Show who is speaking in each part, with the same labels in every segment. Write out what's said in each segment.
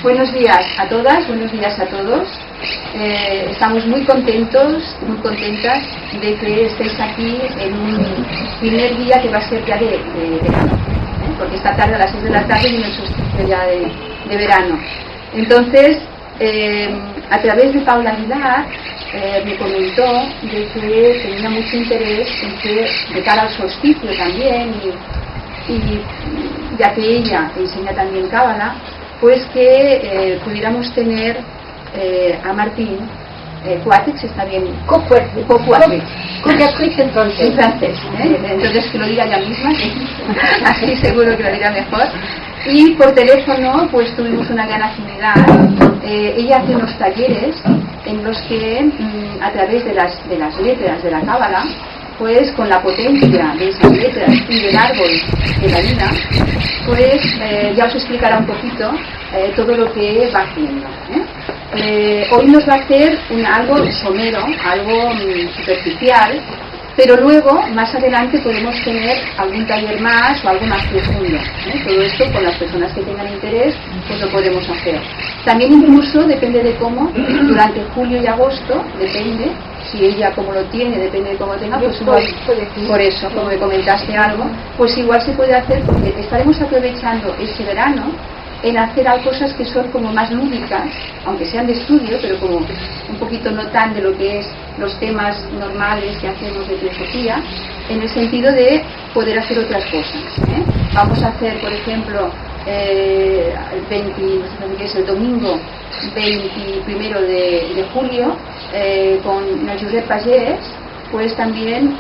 Speaker 1: Buenos días a todas, buenos días a todos. Estamos muy contentos, muy contentas de que estéis aquí en un primer día que va a ser ya de verano, porque esta tarde a las 6 de la tarde viene el solsticio ya de verano. Entonces, a través de Paula Aguilar, me comentó de que tenía mucho interés en que, de cara al solsticio también, y ya que ella enseña también Cábala, pues que pudiéramos tener a Martín Coatrix, está bien, Coatrix entonces, en francés, entonces que lo diga ella misma, así seguro que lo dirá mejor. Y por teléfono pues tuvimos una gran afinidad. Ella hace unos talleres en los que a través de las letras de la Cábala, pues con la potencia de esas letras y del árbol de la vida, pues ya os explicará un poquito todo lo que va haciendo. Hoy nos va a hacer algo somero, algo superficial, pero luego, más adelante, podemos tener algún taller más o algo más profundo. Todo esto, con las personas que tengan interés, pues lo podemos hacer. También incluso, depende de cómo, durante julio y agosto, depende, si ella como lo tiene, depende de cómo tenga, pues igual, por eso, como me comentaste algo, pues igual se puede hacer, porque estaremos aprovechando este verano en hacer cosas que son como más lúdicas, aunque sean de estudio, pero como un poquito no tan de lo que es los temas normales que hacemos de filosofía, en el sentido de poder hacer otras cosas. Vamos a hacer, por ejemplo, el domingo 21 de julio, con Josep Pagès, pues también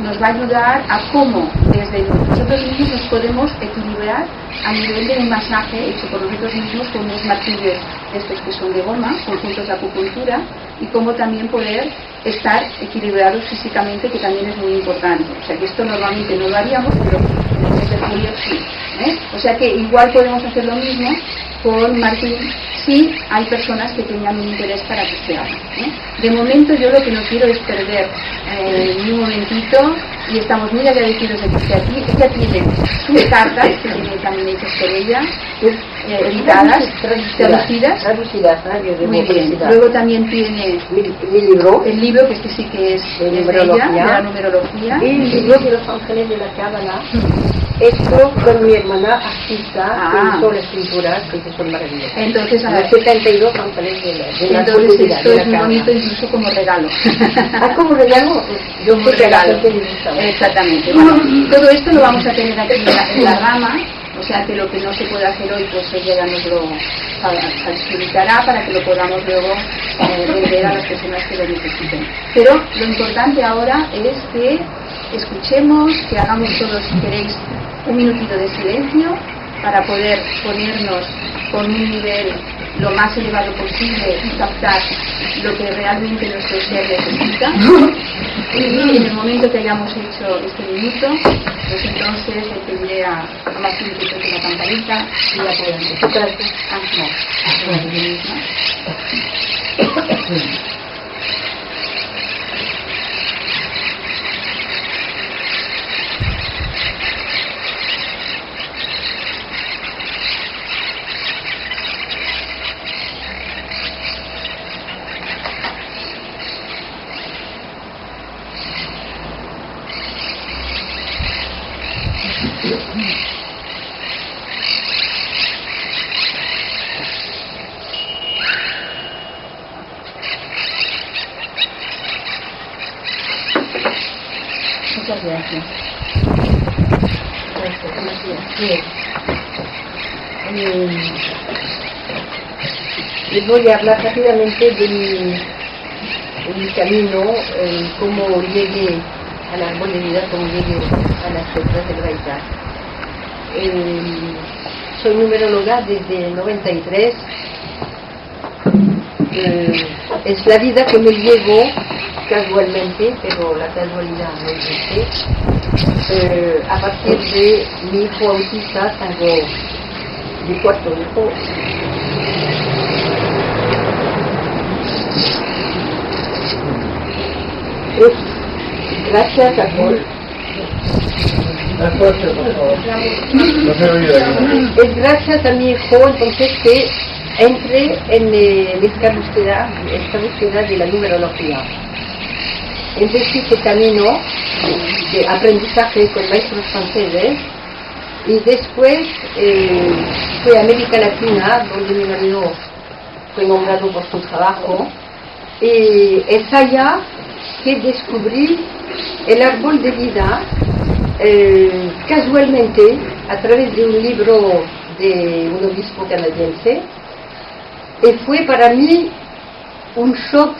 Speaker 1: nos va a ayudar a cómo desde nosotros mismos nos podemos equilibrar a nivel de un masaje hecho por nosotros mismos con unos martillos estos que son de goma, conjuntos de acupuntura, y cómo también poder estar equilibrados físicamente, que también es muy importante. O sea que esto normalmente no lo haríamos, pero en el mes de julio sí. O sea que igual podemos hacer lo mismo con Martín si hay personas que tengan un interés para que se haga. De momento yo lo que no quiero es perder ni un momentito, y estamos muy agradecidos de que esté aquí. Ella tiene sus cartas, que tiene también hechas por ella, editadas, traducidas. Muy bien. Luego también tiene el libro, que este sí que es de la numerología.
Speaker 2: Y el libro de los ángeles de la Cábala, hecho con mi hermana artista, que hizo las pinturas que son maravillosas.
Speaker 1: Entonces,
Speaker 2: los 72 ángeles de la
Speaker 1: entonces esto es muy bonito, incluso como regalo.
Speaker 2: ¿Como regalo? Yo
Speaker 1: como regalo. Exactamente. Bueno, todo esto lo vamos a tener aquí en la rama, o sea que lo que no se puede hacer hoy, pues ella ya nos lo explicará para que lo podamos luego vender a las personas que lo necesiten. Pero lo importante ahora es que escuchemos, que hagamos todos, si queréis, un minutito de silencio para poder ponernos con un nivel lo más elevado posible y captar lo que realmente nuestro ser necesita. Y en el momento que hayamos hecho este minuto, pues entonces le pediré a Martín que toque la campanita y ya podemos empezar. Muchas gracias.
Speaker 2: Les voy a hablar rápidamente de mi camino, cómo llegué al árbol de vida, cómo llegué a las letras del Baitar. Soy numeróloga desde el 93. Es la vida que me llevó casualmente, pero la casualidad no existe. A partir de mi hijo autista, tengo mi cuarto hijo. Gracias a Paul Es gracias a mi hijo entonces que entré en esta búsqueda de la numerología. Empecé este camino de aprendizaje con maestros franceses y después fui a América Latina, donde mi marido fue nombrado por su trabajo, y es allá que descubrí el árbol de vida casualmente a través de un libro de un obispo canadiense, y fue para mí un shock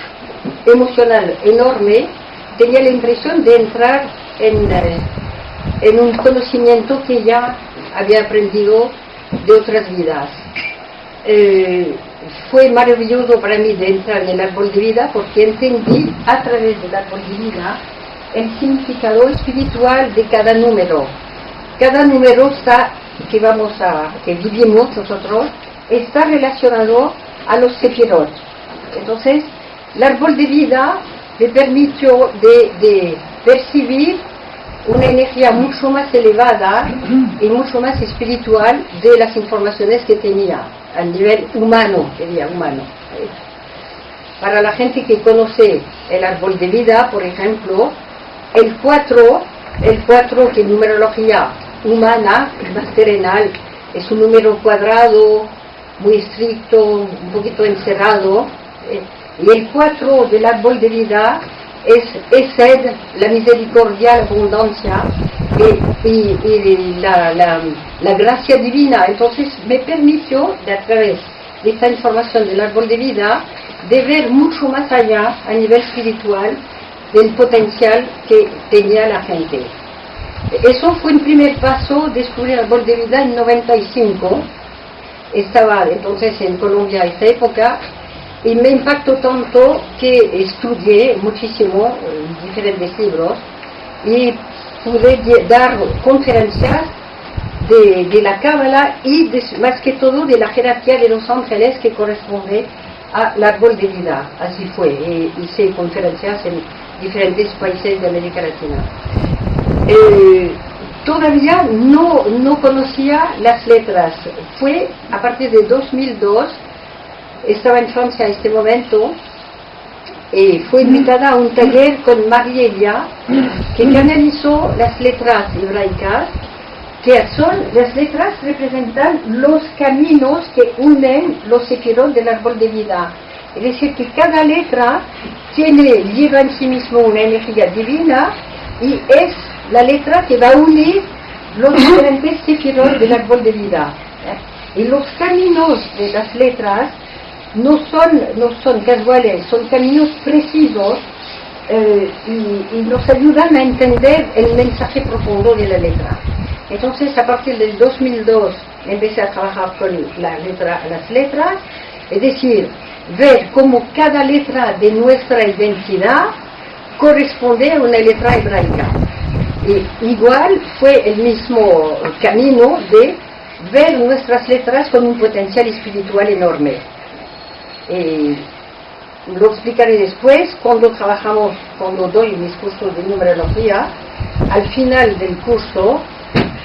Speaker 2: emocional enorme. Tenía la impresión de entrar en un conocimiento que ya había aprendido de otras vidas. Fue maravilloso para mí de entrar en el árbol de vida porque entendí a través del árbol de vida el significado espiritual de cada número. Cada número que vivimos nosotros está relacionado a los sefirot. Entonces, el árbol de vida me permitió de percibir una energía mucho más elevada y mucho más espiritual de las informaciones que tenía a nivel humano, Para la gente que conoce el árbol de vida, por ejemplo, el 4 que en numerología humana, más terrenal, es un número cuadrado, muy estricto, un poquito encerrado, y el 4 del árbol de vida es Esed, la misericordia, la abundancia y la gracia divina. Entonces me permitió, a través de esta información del árbol de vida, de ver mucho más allá, a nivel espiritual, del potencial que tenía la gente. Eso fue un primer paso, descubrir el árbol de vida en 95. Estaba entonces en Colombia a esta época, y me impactó tanto que estudié muchísimo diferentes libros y pude dar conferencias de la Cábala y más que todo de la jerarquía de los ángeles que corresponde al árbol de vida. Así fue, hice conferencias en diferentes países de América Latina. Todavía no conocía las letras. Fue a partir de 2002. Estaba en Francia en este momento y fue invitada a un taller con Marielia, que canalizó las letras hebraicas, que son las letras representan los caminos que unen los sefirot del árbol de vida. Es decir, que cada letra lleva en sí mismo una energía divina y es la letra que va a unir los diferentes sefirot del árbol de vida. Y los caminos de las letras no son casuales, son caminos precisos y nos ayudan a entender el mensaje profundo de la letra. Entonces, a partir del 2002 empecé a trabajar con las letras, es decir, ver cómo cada letra de nuestra identidad corresponde a una letra hebraica. Y igual fue el mismo camino de ver nuestras letras con un potencial espiritual enorme. Lo explicaré después cuando doy mis cursos de numerología. Al final del curso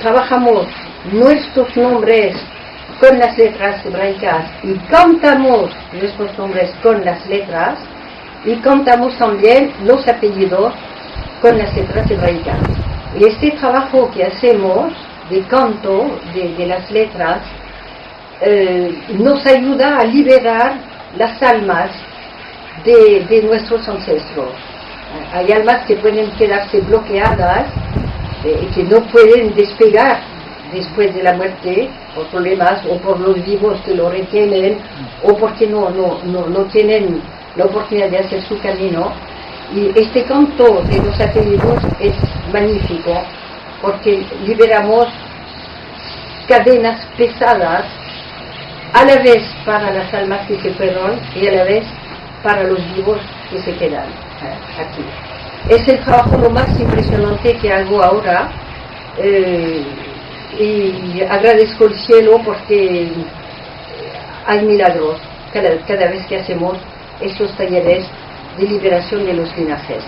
Speaker 2: trabajamos nuestros nombres con las letras hebraicas y cantamos nuestros nombres con las letras y cantamos también los apellidos con las letras hebraicas. Y este trabajo que hacemos de canto de las letras nos ayuda a liberar las almas de nuestros ancestros. Hay almas que pueden quedarse bloqueadas y que no pueden despegar después de la muerte por problemas o por los vivos que lo retienen o porque no tienen la oportunidad de hacer su camino. Y este canto de los apellidos es magnífico porque liberamos cadenas pesadas a la vez para las almas que se fueron y a la vez para los vivos que se quedan aquí. Es el trabajo lo más impresionante que hago ahora y agradezco el cielo porque hay milagros cada vez que hacemos estos talleres de liberación de los linajes.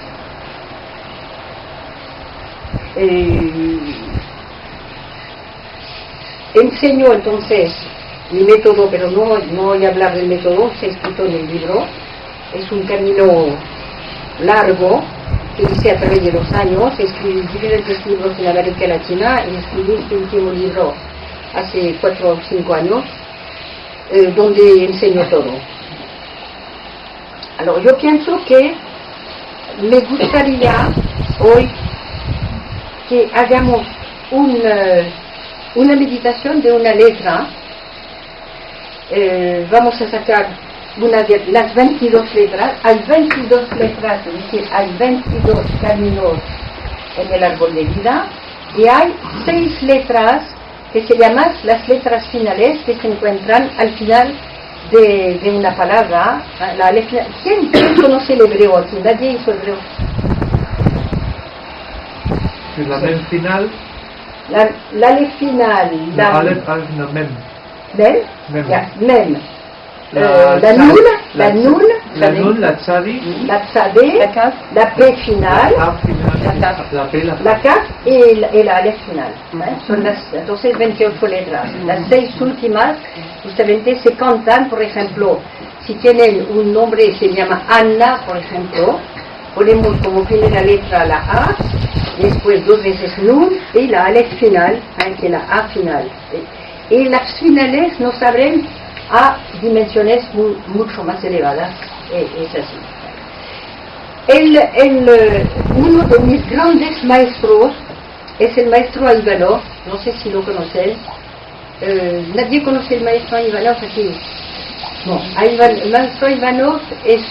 Speaker 2: enseño entonces mi método, pero no voy a hablar del método, está escrito en el libro. Es un camino largo que hice a través de los años. Escribí diferentes libros en América Latina y escribí este último libro hace 4 o 5 años, donde enseño todo. Alors, yo pienso que me gustaría hoy que hagamos una meditación de una letra. Vamos a sacar una de las 22 letras. Hay 22 letras, es decir, hay 22 caminos en el árbol de vida, y hay 6 letras que se llaman las letras finales, que se encuentran al final de una palabra. ¿Quién conoce el hebreo aquí? Nadie hizo hebreo.
Speaker 3: La mem final.
Speaker 2: La alef final.
Speaker 3: La alef no mem.
Speaker 2: Mem.
Speaker 3: Mem.
Speaker 2: Ya, mem.
Speaker 3: La
Speaker 2: nun,
Speaker 3: la tzadi,
Speaker 2: la tzadé, la P final,
Speaker 3: la P,
Speaker 2: la Kaf y la alef final. Son entonces 28 letras. Las 6 últimas justamente se cantan. Por ejemplo, si tienen un nombre, se llama Anna, por ejemplo, ponemos como primera letra la A, después 2 veces Nun y la alef final, que es la A final. Y las finales nos abren a dimensiones mucho más elevadas. Es así. Uno de mis grandes maestros es el maestro Ivanov. No sé si lo conocen. ¿Nadie conoce el maestro Ivanov aquí? No. El maestro Ivanov es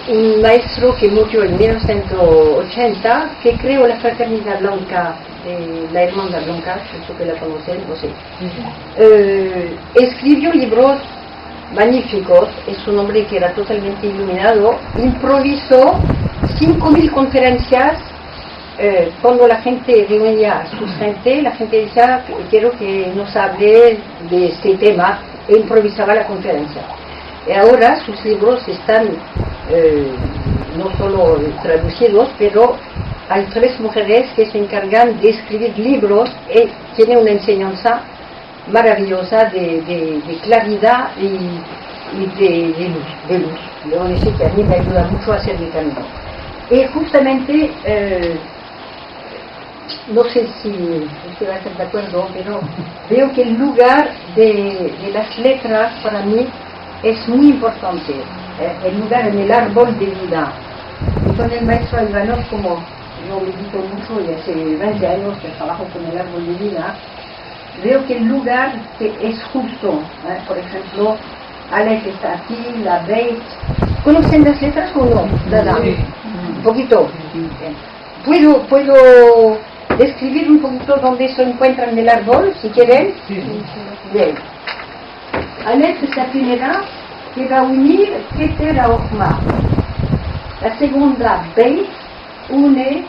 Speaker 2: un maestro que murió en 1980, que creó la Fraternidad Blanca, la Hermandad Blanca, pienso que la conocen, no sé. Escribió libros magníficos. Es un hombre que era totalmente iluminado. Improvisó 5.000 conferencias. Cuando la gente reunía a su gente, la gente decía: quiero que nos hable de este tema, e improvisaba la conferencia. Y ahora sus libros están no solo traducidos, pero hay 3 mujeres que se encargan de escribir libros y tienen una enseñanza maravillosa de claridad y de luz. Debo decir que a mí me ayuda mucho a hacer mi camino. Y justamente, no sé si usted va a estar de acuerdo, pero veo que el lugar de las letras para mí es muy importante. El lugar en el árbol de vida. Y con el maestro Ivanov, como yo medito mucho y hace 20 años que trabajo con el árbol de vida, veo que el lugar que es justo. Por ejemplo, Aleph está aquí, la Beit. ¿Conocen las letras o no? Nada. Un poquito. ¿Puedo describir un poquito dónde se encuentran en el árbol, si quieren? Bien. Aleph es la primera, que va a unir Keter a Ochma. La segunda, Beit, une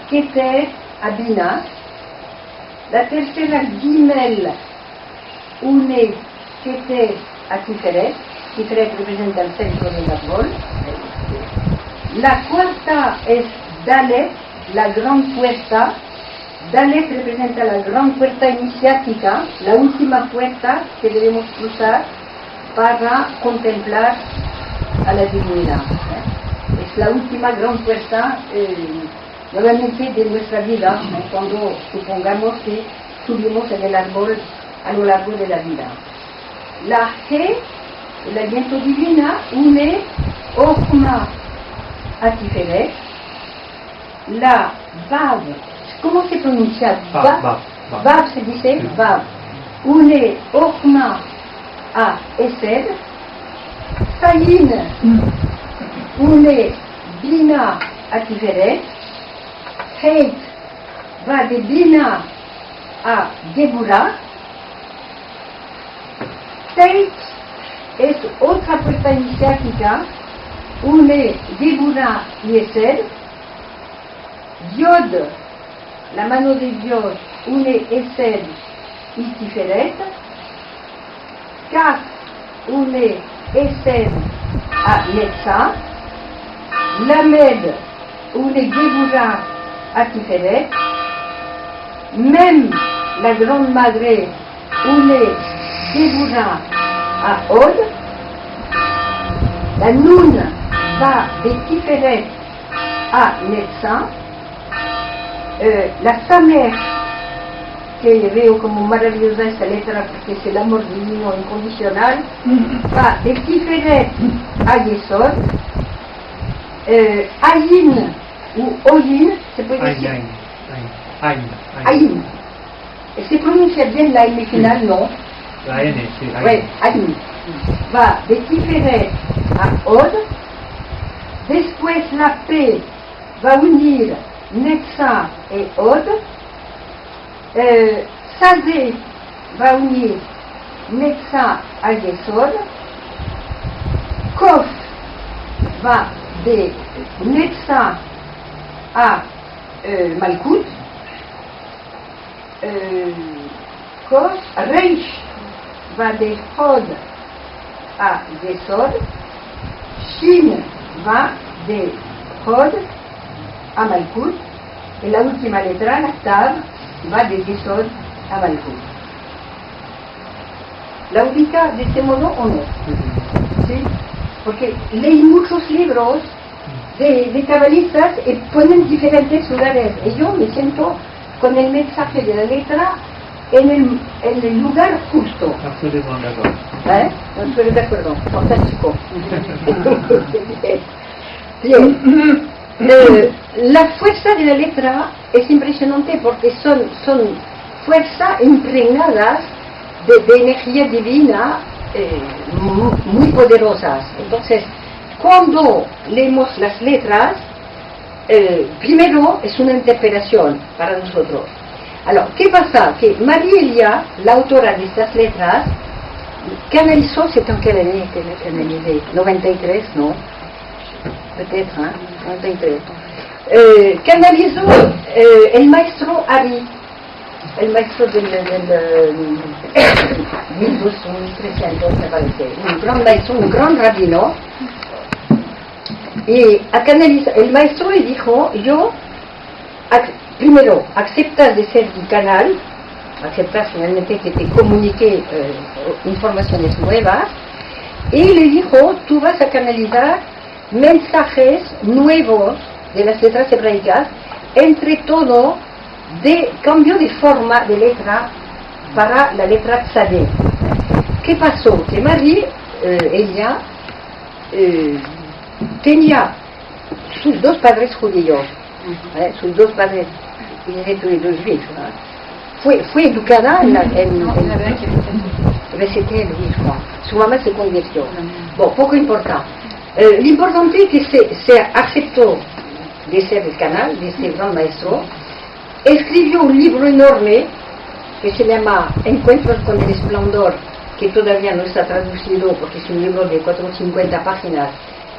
Speaker 2: Keter a Bina. La tercera, Gimel, une Keter a Tiferet. Tiferet representa el centro del árbol. La cuarta es Dalet, la gran puerta. Dalet representa la gran puerta iniciática, la última puerta que debemos cruzar para contemplar a la divinidad. Es la última gran puerta, nuevamente, de nuestra vida, cuando supongamos que subimos en el árbol a lo largo de la vida. La G, el aliento divina, une Ochma a Tiferet. La Vav, ¿cómo se pronuncia? Vav se dice Vav. Une Ochma a Esed. Sayin une Bina a Tiferet. Heit va de Bina a Gebura. Teit es otra puerta iniciática, une Gebura y Esed. Yod, la mano de Dios, une Esed y Tiferet. Kaf, une Esed a Netzah. Lamed, une Gebura a Tiferet. Mem, la Grande Madre une Deborah à Aude, la Nun va de Tiferet à Netza, la Samer, que veo como maravillosa esta letra porque es el amor divino incondicional, va de Tiferet a Yesod, Ayin ou Oyin, se puede decir Ayin. Se pronuncia bien la N final, no.
Speaker 3: La N, sí, la
Speaker 2: Ouais, Ayin. Va de Tiferet a Od. Después la P va unir Netza et Od. Sazé va unir Netza a Yesod. Kof va de Netza à Malkout. Kos, Reish va de Hod à Yesod. Shin va de Hod a Malkout. Et la última letra, la Tav, va de Yesod a Malkout. ¿La ubica de este modo o no? ¿Sí? Porque leí muchos libros de cabalistas y ponen diferentes lugares. Y yo me siento con el mensaje de la letra en el lugar justo.
Speaker 3: Absolument d'accord.
Speaker 2: No estoy de acuerdo. Fantástico. Bien. La fuerza de la letra es impresionante porque son fuerzas impregnadas de energía divina muy poderosas. Entonces, cuando leemos las letras, primero es una interpretación para nosotros. Alors, ¿qué pasa? Que María Elia, la autora de estas letras, canalizó, ¿c'est en quelle année que la canalisé? 93, ¿no? Peut-être, hein? 93. Canalizó el maestro Ari, el maestro del 1300, me parece, un gran maestro, un gran rabino. Y el maestro le dijo, yo, primero, aceptas de ser mi canal, aceptas finalmente que te comunique informaciones nuevas, y le dijo, tú vas a canalizar mensajes nuevos de las letras hebraicas, entre todo de cambio de forma de letra para la letra Tzadé. ¿Qué pasó? Que María, ella, tenía sus dos padres judíos, sus dos padres judíos. Fue educada c'était lui, je crois. Su mamá se convirtió. Bon, poco importa. Lo importante es que se aceptó de ser el canal de este gran maestro. Escribió un libro enorme que se llama Encuentros con el Esplendor, que todavía no está traducido porque es un libro de 450 páginas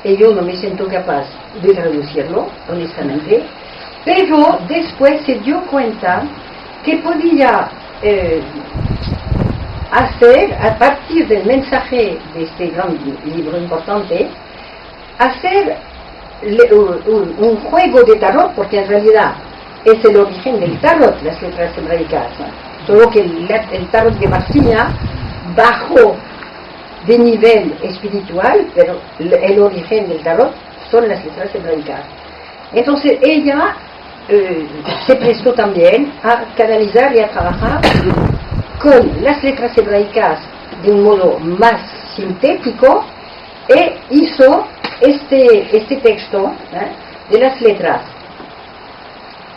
Speaker 2: y yo no me siento capaz de traducirlo, honestamente, pero después se dio cuenta que podía hacer, a partir del mensaje de este gran libro importante, hacer un juego de tarot, porque en realidad es el origen del tarot, las letras hebraicas, solo que el tarot de Marsilia bajó de nivel espiritual, pero el origen del tarot son las letras hebraicas. Entonces ella se prestó también a canalizar y a trabajar con las letras hebraicas de un modo más sintético e hizo este texto de las letras.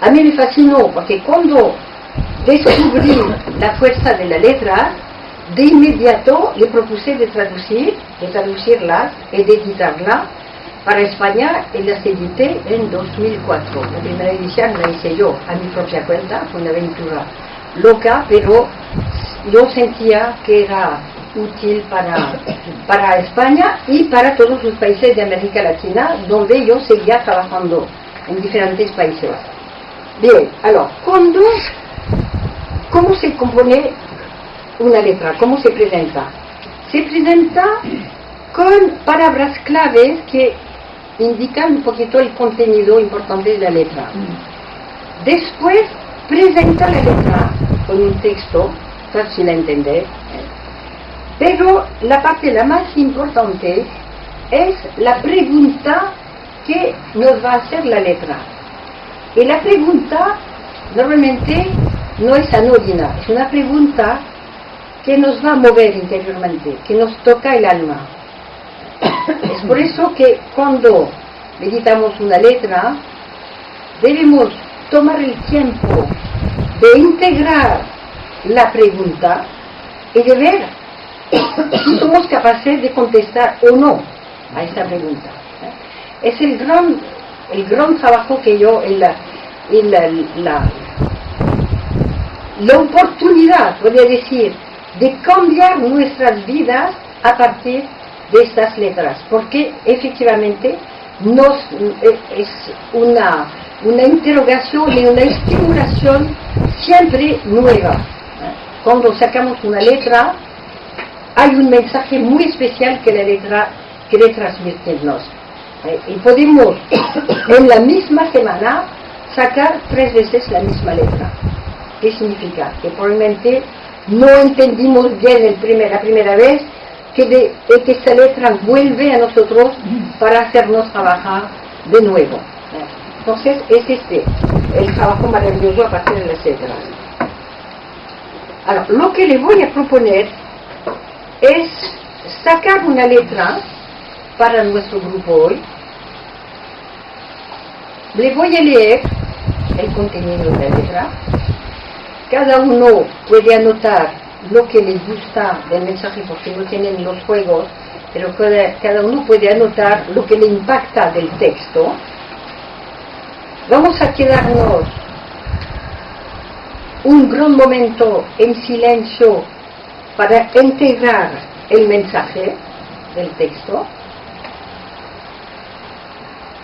Speaker 2: A mí me fascinó porque cuando descubrí la fuerza de la letra, de inmediato le propuse de traducirlas y de editarla para España y las edité en 2004. La primera edición la hice yo a mi propia cuenta, fue una aventura loca, pero yo sentía que era útil para España y para todos los países de América Latina, donde yo seguía trabajando en diferentes países. Bien, alors, ¿cómo se compone una letra? ¿Cómo se presenta? Se presenta con palabras claves que indican un poquito el contenido importante de la letra. Después presenta la letra con un texto fácil a entender. Pero la parte la más importante es la pregunta que nos va a hacer la letra. Y la pregunta normalmente no es anodina, es una pregunta que nos va a mover interiormente, que nos toca el alma. Es por eso que cuando meditamos una letra, debemos tomar el tiempo de integrar la pregunta y de ver si somos capaces de contestar o no a esa pregunta. Es el gran trabajo que yo, la oportunidad, podría decir, de cambiar nuestras vidas a partir de estas letras, porque efectivamente es una interrogación y una estimulación siempre nueva. Cuando sacamos una letra, hay un mensaje muy especial que la letra quiere transmitirnos. Y podemos en la misma semana sacar 3 veces la misma letra. ¿Qué significa? Que probablemente no entendimos bien la primera vez que esta letra vuelve a nosotros para hacernos trabajar de nuevo. Entonces es el trabajo maravilloso a partir de las letras. Ahora, lo que le voy a proponer es sacar una letra para nuestro grupo hoy. Le voy a leer el contenido de la letra. Cada uno puede anotar lo que les gusta del mensaje, porque no tienen los juegos, pero cada uno puede anotar lo que le impacta del texto. Vamos a quedarnos un gran momento en silencio para integrar el mensaje del texto.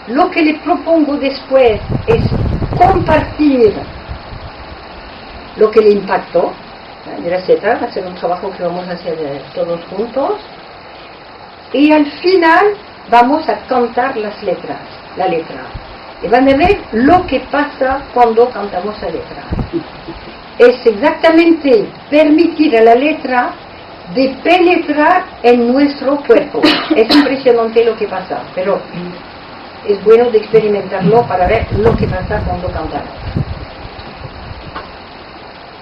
Speaker 2: Lo que le propongo después es compartir lo que le impactó de la letra. Va a ser un trabajo que vamos a hacer todos juntos, y al final vamos a cantar la letra, y van a ver lo que pasa cuando cantamos la letra. Es exactamente permitir a la letra de penetrar en nuestro cuerpo. Es impresionante lo que pasa, pero es bueno de experimentarlo para ver lo que pasa cuando cantamos.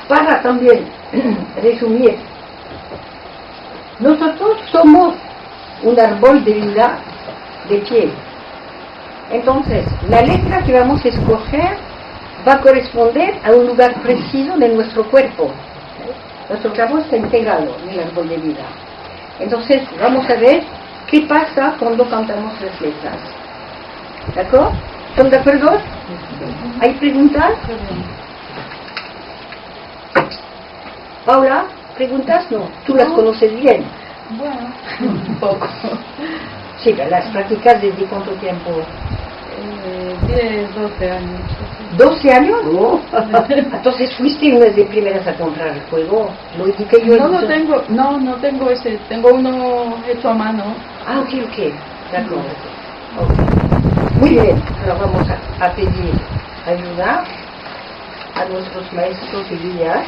Speaker 2: Para también resumir, nosotros somos un árbol de vida de piel. Entonces, la letra que vamos a escoger va a corresponder a un lugar preciso de nuestro cuerpo. Nuestro cuerpo está integrado en el árbol de vida. Entonces, vamos a ver qué pasa cuando cantamos las letras. ¿De acuerdo? ¿Están de acuerdo? ¿Hay preguntas? Paula, ¿preguntas? No, tú las conoces bien.
Speaker 4: Bueno, un poco.
Speaker 2: Sí, las practicas desde cuánto tiempo?
Speaker 4: 10, 12 años.
Speaker 2: ¿12 años? No. Entonces fuiste una de primeras a comprar el juego. Lo indiqué yo.
Speaker 4: No tengo ese, tengo uno hecho a mano.
Speaker 2: Ah, ok. De acuerdo. Okay. Muy bien, ahora vamos a pedir ayuda a nuestros maestros y guías.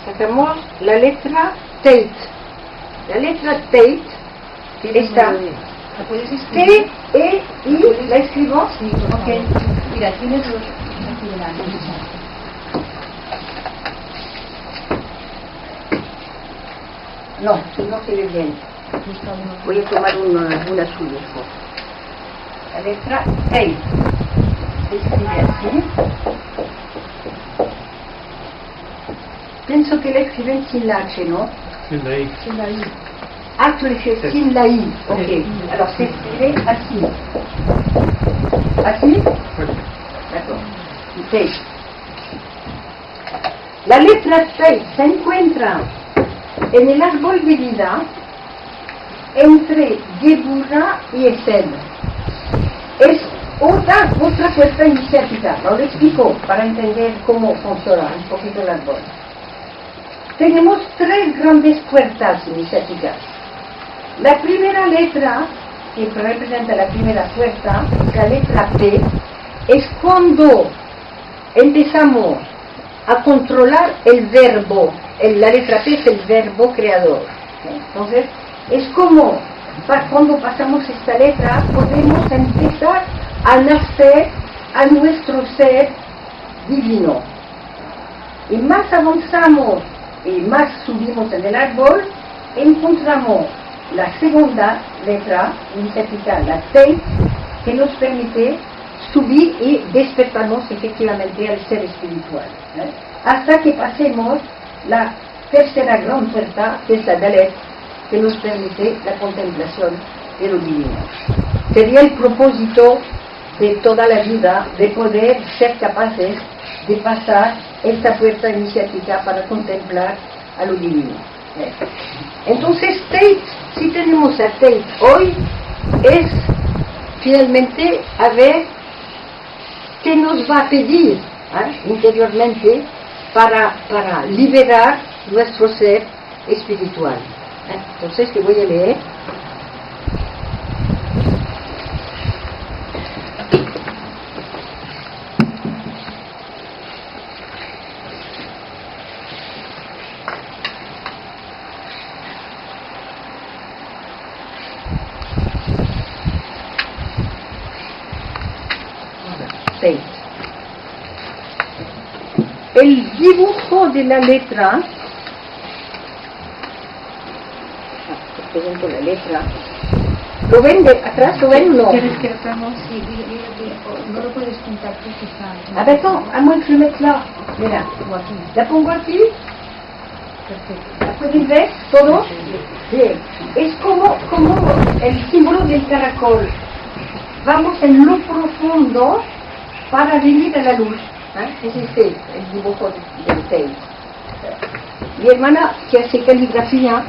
Speaker 2: Sacamos la letra Tate. La letra Tate está T-E-I. ¿La escribo?
Speaker 1: Sí, okay. Mira, tienes los aquí delante.
Speaker 2: No, no se ve bien. Voy a tomar un azul mejor. La letra Tate se escribe así. Pienso que la escriben sin la H, ¿no?
Speaker 3: Sin la I.
Speaker 4: Sin la I.
Speaker 2: Ah, tú le escribes sin la I. Ok. Alors se escribe así. ¿Así? D'accord. Tate. La letra Tate se encuentra en el árbol de vida entre Geburah y Esed. Es otra puerta iniciática. Lo explico para entender cómo funciona un poquito el árbol. tenemos tres grandes puertas iniciáticas. La primera letra, que representa la primera puerta, la letra P, es cuando empezamos a controlar el verbo. La letra P es el verbo creador. Entonces, es como cuando pasamos esta letra, podemos empezar a nacer a nuestro ser divino. Y más avanzamos y más subimos en el árbol, encontramos la segunda letra iniciática, la T, que nos permite subir y despertarnos efectivamente al ser espiritual, hasta que pasemos la tercera gran puerta, que es la Dalet, que nos permite la contemplación de lo divino. Sería el propósito de toda la vida de poder ser capaces de pasar esta puerta iniciática para contemplar a lo divino. Entonces Tate, si tenemos a Tate hoy, es finalmente a ver qué nos va a pedir interiormente para liberar nuestro ser espiritual. Entonces te voy a leer. El dibujo de la letra, presento la letra, ¿lo ven de atrás? ¿Lo ven o no?
Speaker 1: ¿Quieres que lo hagamos? Sí, no lo puedes juntar tú quizás.
Speaker 2: Ah, attends, à moins que je le mette là. Mira, la pongo aquí. ¿La pueden ver todos? Bien. Es como el símbolo del caracol. Vamos en lo profundo para venir a la luz. Es este, el dibujo del Tate. Mi hermana, que hace caligrafía,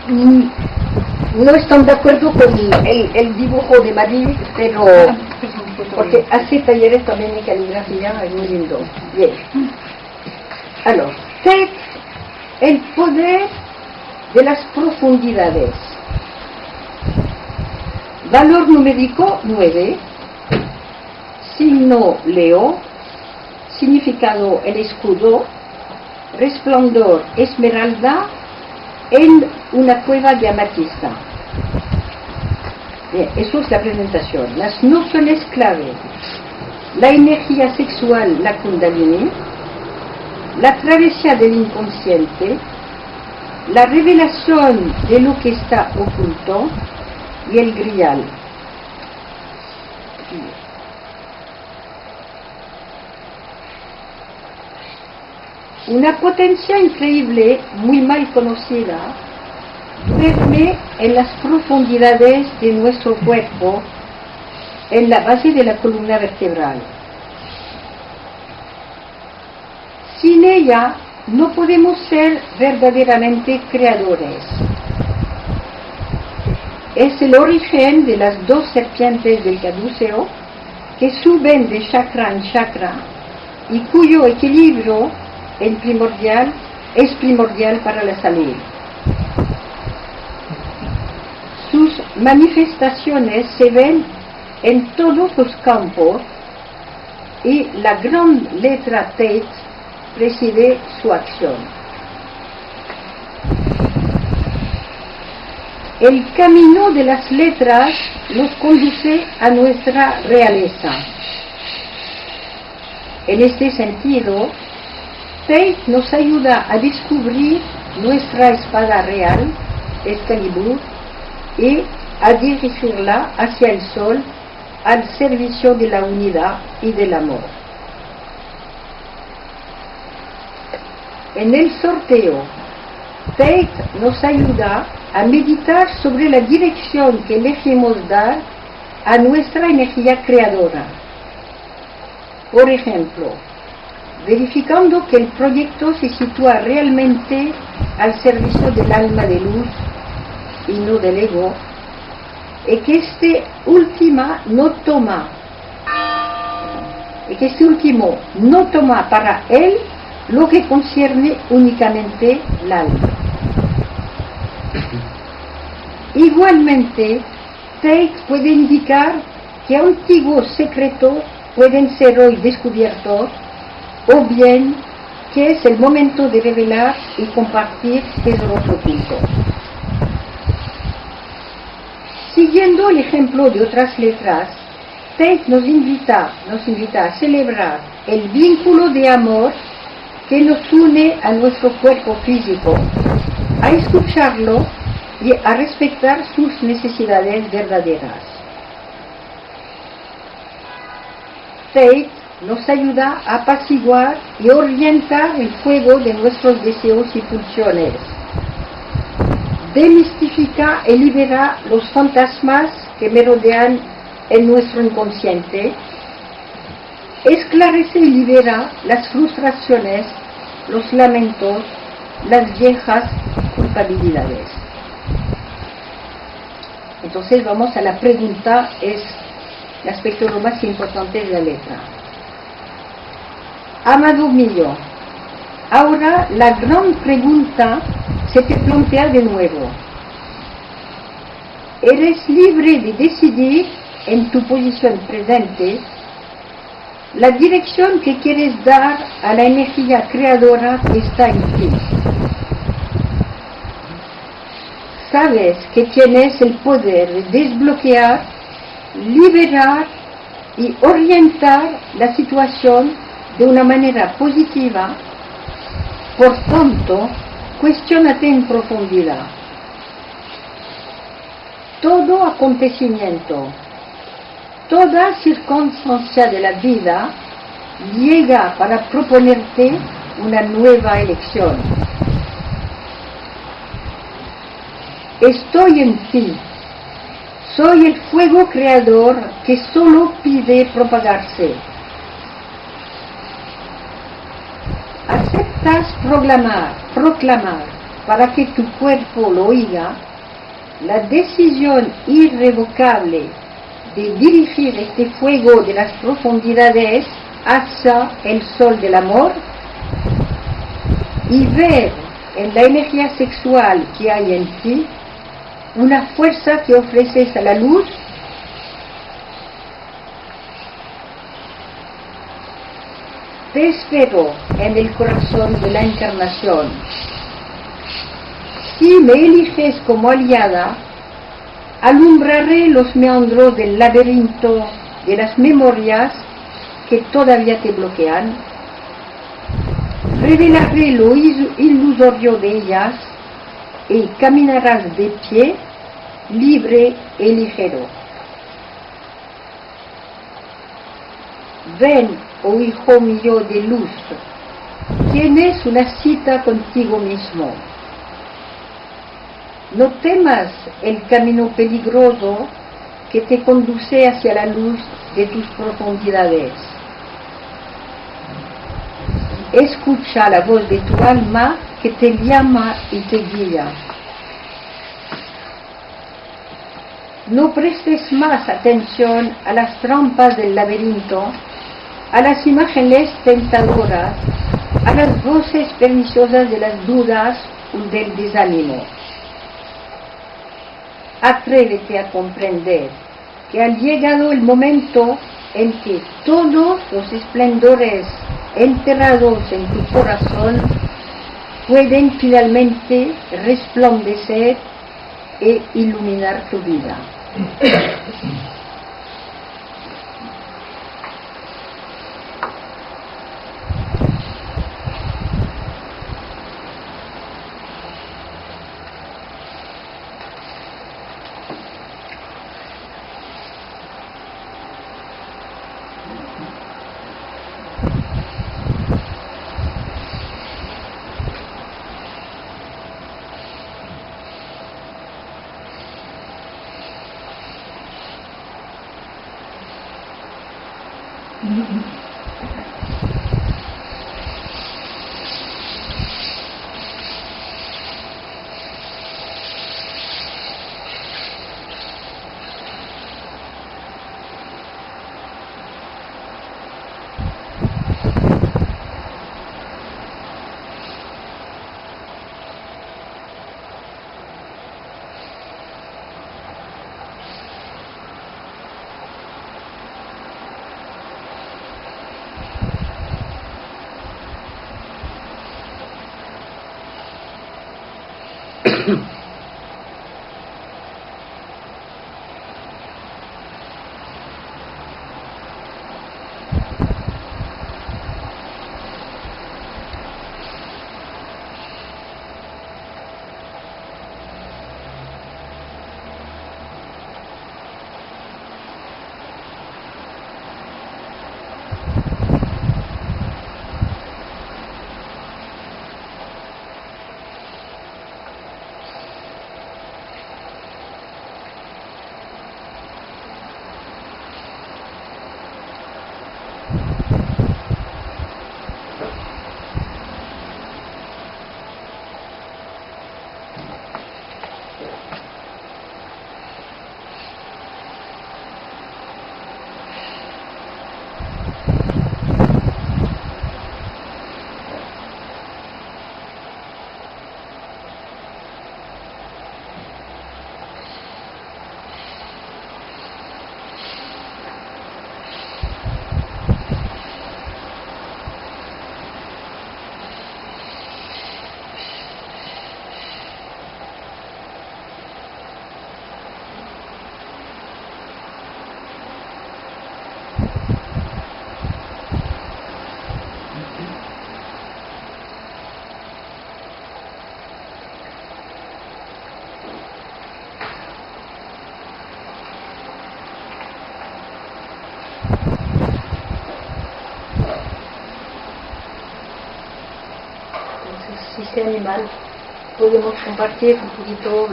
Speaker 2: no están de acuerdo con el dibujo de Marie, pero porque hace talleres también de caligrafía, es muy lindo. Bien. Alors, Tate, el poder de las profundidades. Valor numérico 9, signo Leo, significado el escudo, resplandor esmeralda en una cueva de amatista. Bien, eso es la presentación. Las nociones clave: la energía sexual, la Kundalini, la travesía del inconsciente, la revelación de lo que está oculto y el grial. Una potencia increíble, muy mal conocida, duerme en las profundidades de nuestro cuerpo, en la base de la columna vertebral. Sin ella no podemos ser verdaderamente creadores. Es el origen de las dos serpientes del caduceo que suben de chakra en chakra y cuyo equilibrio es primordial para la salud. Sus manifestaciones se ven en todos los campos y la gran letra Tate preside su acción. El camino de las letras nos conduce a nuestra realeza. En este sentido, Tate nos ayuda a descubrir nuestra espada real, Excalibur, y a dirigirla hacia el sol al servicio de la unidad y del amor. En el sorteo, Tate nos ayuda a meditar sobre la dirección que elegimos dar a nuestra energía creadora. Por ejemplo, verificando que el proyecto se sitúa realmente al servicio del alma de luz y no del ego, y que este último no toma para él lo que concierne únicamente el alma. Igualmente, Tate puede indicar que antiguos secretos pueden ser hoy descubiertos, o bien que es el momento de revelar y compartir tesoros ocultos. Siguiendo el ejemplo de otras letras, Tate nos invita a celebrar el vínculo de amor que nos une a nuestro cuerpo físico, a escucharlo y a respetar sus necesidades verdaderas. Tate nos ayuda a apaciguar y orientar el fuego de nuestros deseos y pulsiones. Demistifica y libera los fantasmas que merodean en nuestro inconsciente. Esclarece y libera las frustraciones, los lamentos, las viejas culpabilidades. Entonces vamos a la pregunta, es el aspecto lo más importante de la letra. Amado mío, ahora la gran pregunta se te plantea de nuevo. Eres libre de decidir en tu posición presente la dirección que quieres dar a la energía creadora que está en ti. Sabes que tienes el poder de desbloquear, liberar y orientar la situación de una manera positiva. Por tanto, cuestiónate en profundidad. Todo acontecimiento, toda circunstancia de la vida llega para proponerte una nueva elección. Estoy en ti. Soy el fuego creador que solo pide propagarse. ¿Aceptas proclamar para que tu cuerpo lo oiga la decisión irrevocable de dirigir este fuego de las profundidades hacia el sol del amor y ver en la energía sexual que hay en ti una fuerza que ofreces a la luz? Te espero en el corazón de la encarnación. Si me eliges como aliada, alumbraré los meandros del laberinto de las memorias que todavía te bloquean, revelaré lo ilusorio de ellas y caminarás de pie, libre y ligero. Ven, oh hijo mío de luz, tienes una cita contigo mismo. No temas el camino peligroso que te conduce hacia la luz de tus profundidades. Escucha la voz de tu alma que te llama y te guía. No prestes más atención a las trampas del laberinto, a las imágenes tentadoras, a las voces perniciosas de las dudas o del desánimo. Atrévete a comprender que ha llegado el momento en que todos los esplendores enterrados en tu corazón pueden finalmente resplandecer e iluminar tu vida. Si se animal, podemos compartir un poquito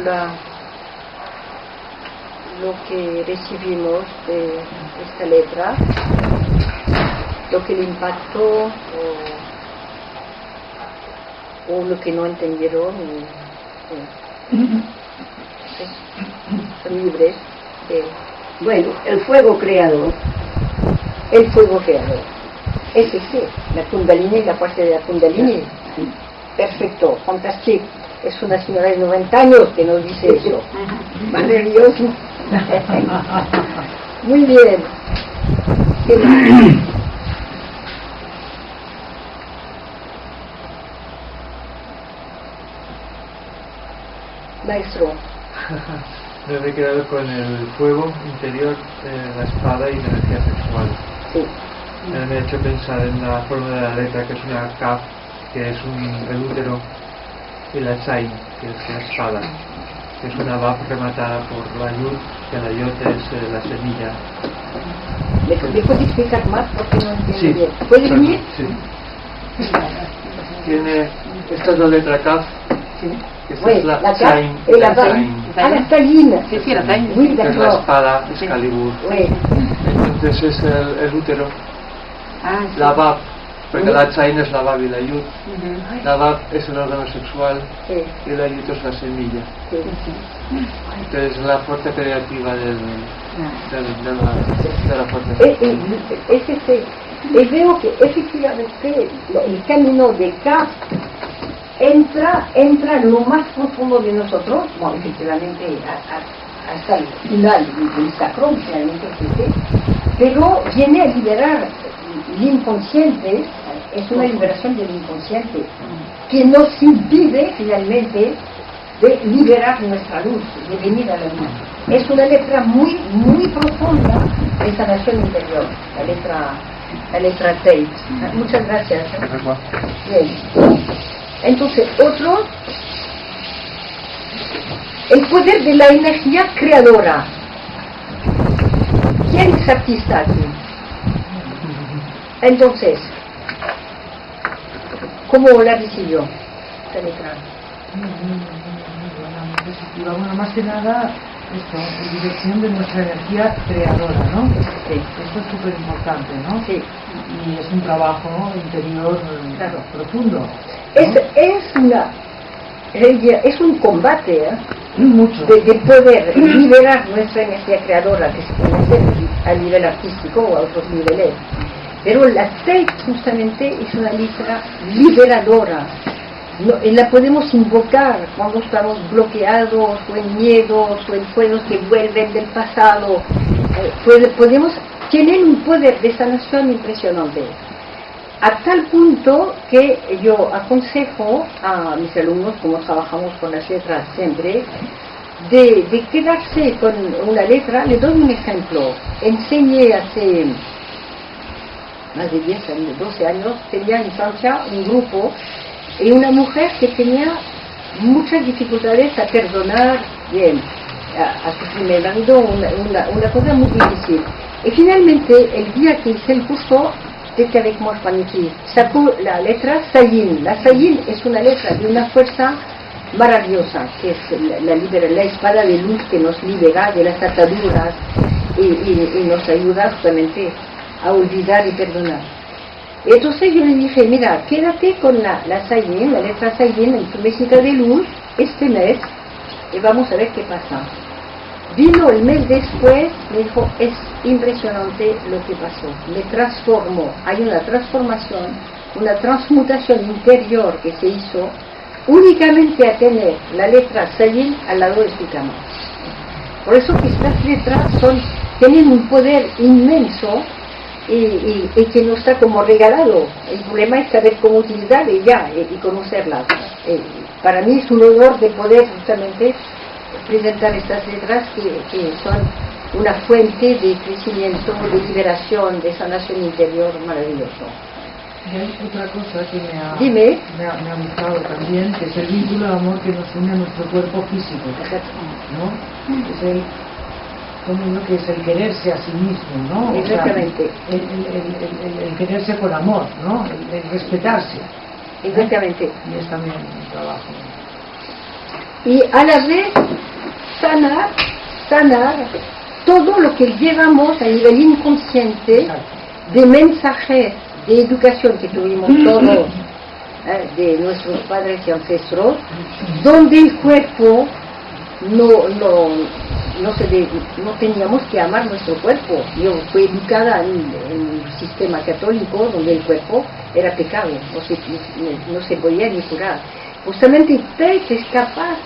Speaker 2: lo que recibimos de esta letra, lo que le impactó o lo que no entendieron. Son libres de...
Speaker 5: Bueno, el fuego creador.
Speaker 2: El fuego creador. Ese sí, la Kundalini, la parte de la Kundalini. Perfecto, fantástico. Es una señora de 90 años que nos dice eso. Maravilloso. Muy bien. ¿Qué más? Maestro.
Speaker 3: Me he quedado con el fuego interior, la espada y la energía sexual.
Speaker 2: Sí.
Speaker 3: Me ha hecho pensar en la forma de la letra, que es una kaf, que es el útero, y la chain, que es la espada, que es una vav rematada por la yud, que la yod es la semilla.
Speaker 2: ¿Me puedes explicar más? Porque no entiendo
Speaker 3: Sí,
Speaker 2: bien. ¿Puedes
Speaker 3: claro,
Speaker 2: venir?
Speaker 3: sí. Tiene, esta es la letra kaf, que esta
Speaker 2: Bueno,
Speaker 3: es la
Speaker 2: la
Speaker 3: chain,
Speaker 2: y la
Speaker 3: chain,
Speaker 2: Ah, la Stalin.
Speaker 6: Sí, sí, la Stalin.
Speaker 2: Muy
Speaker 3: que es la
Speaker 2: d'accord.
Speaker 3: espada, Excalibur.
Speaker 2: Oui.
Speaker 3: Entonces es el útero,
Speaker 6: Ah, sí.
Speaker 3: la vav, porque la chain es la vav y la yud.
Speaker 6: Ujú.
Speaker 3: La vav es el órgano sexual
Speaker 2: Sí,
Speaker 3: y la yud es la semilla.
Speaker 2: sí.
Speaker 3: Entonces la fuerza creativa de la fuerza
Speaker 2: Es ese. Y veo que efectivamente el camino de K entra en lo más profundo de nosotros, bueno, efectivamente hasta el final del sacro, finalmente pero viene a liberar el inconsciente, es una liberación del inconsciente, que nos impide finalmente de liberar nuestra luz, de venir a la luz. Es una letra muy, muy profunda de sanación interior, la letra 6. Muchas gracias. Bien. Entonces, otro, el poder de la energía creadora. ¿Quién es artista aquí? Entonces, ¿cómo la recibió esta letra?
Speaker 7: Bueno, más que nada, esto, en dirección de nuestra energía creadora, ¿no?
Speaker 2: Sí.
Speaker 7: Esto es súper importante, ¿no?
Speaker 2: Sí.
Speaker 7: Y es un trabajo interior
Speaker 2: Claro.
Speaker 7: profundo, ¿no?
Speaker 2: Es un combate,
Speaker 7: Mucho.
Speaker 2: de poder liberar nuestra energía creadora, que se puede hacer a nivel artístico o a otros niveles. Pero la 6 justamente es una letra liberadora. Y la podemos invocar cuando estamos bloqueados o en miedos o en fuegos que vuelven del pasado. Podemos tener un poder de sanación impresionante.
Speaker 5: A tal punto que yo aconsejo a mis alumnos, como trabajamos con las letras siempre, de quedarse con una letra. Le doy un ejemplo. Enseñé hace más de 10 años, 12 años, tenía en Francia un grupo y una mujer que tenía muchas dificultades a perdonar bien a su primer marido, una cosa muy difícil. Y finalmente, el día que hice el curso, c'était avec moi, Juaniki, sacó la letra Sayin. La Sayin es una letra de una fuerza maravillosa, que es la espada de luz que nos libera de las ataduras y nos ayuda justamente a olvidar y perdonar. Entonces yo le dije, mira, quédate con la Sayin, la letra Sayin en tu mesita de luz este mes y vamos a ver qué pasa. Vino el mes después, me dijo, es impresionante lo que pasó, me transformó, hay una transformación, una transmutación interior que se hizo únicamente a tener la letra Sayin al lado de su cama. Por eso que estas letras tienen un poder inmenso y que nos está como regalado. El problema es saber cómo utilizar ella y conocerlas. Para mí es un honor de poder justamente presentar estas letras que son una fuente de crecimiento, de liberación, de sanación interior maravilloso.
Speaker 7: Y hay otra cosa que
Speaker 5: Dime.
Speaker 7: me ha gustado también, que es el vínculo de amor que nos une a nuestro cuerpo físico, ¿no? Es como lo que es el quererse a sí mismo, ¿no?
Speaker 5: Exactamente.
Speaker 7: O sea, el quererse con amor, ¿no? El respetarse.
Speaker 5: Exactamente.
Speaker 7: Y es también un trabajo.
Speaker 5: Y a la vez sanar todo lo que llevamos a nivel inconsciente de mensajes de educación que tuvimos todos de nuestros padres y ancestros, donde el cuerpo no teníamos que amar nuestro cuerpo. Yo fui educada en un sistema católico donde el cuerpo era pecado, no se podía ni curar. Justamente Tate es capaz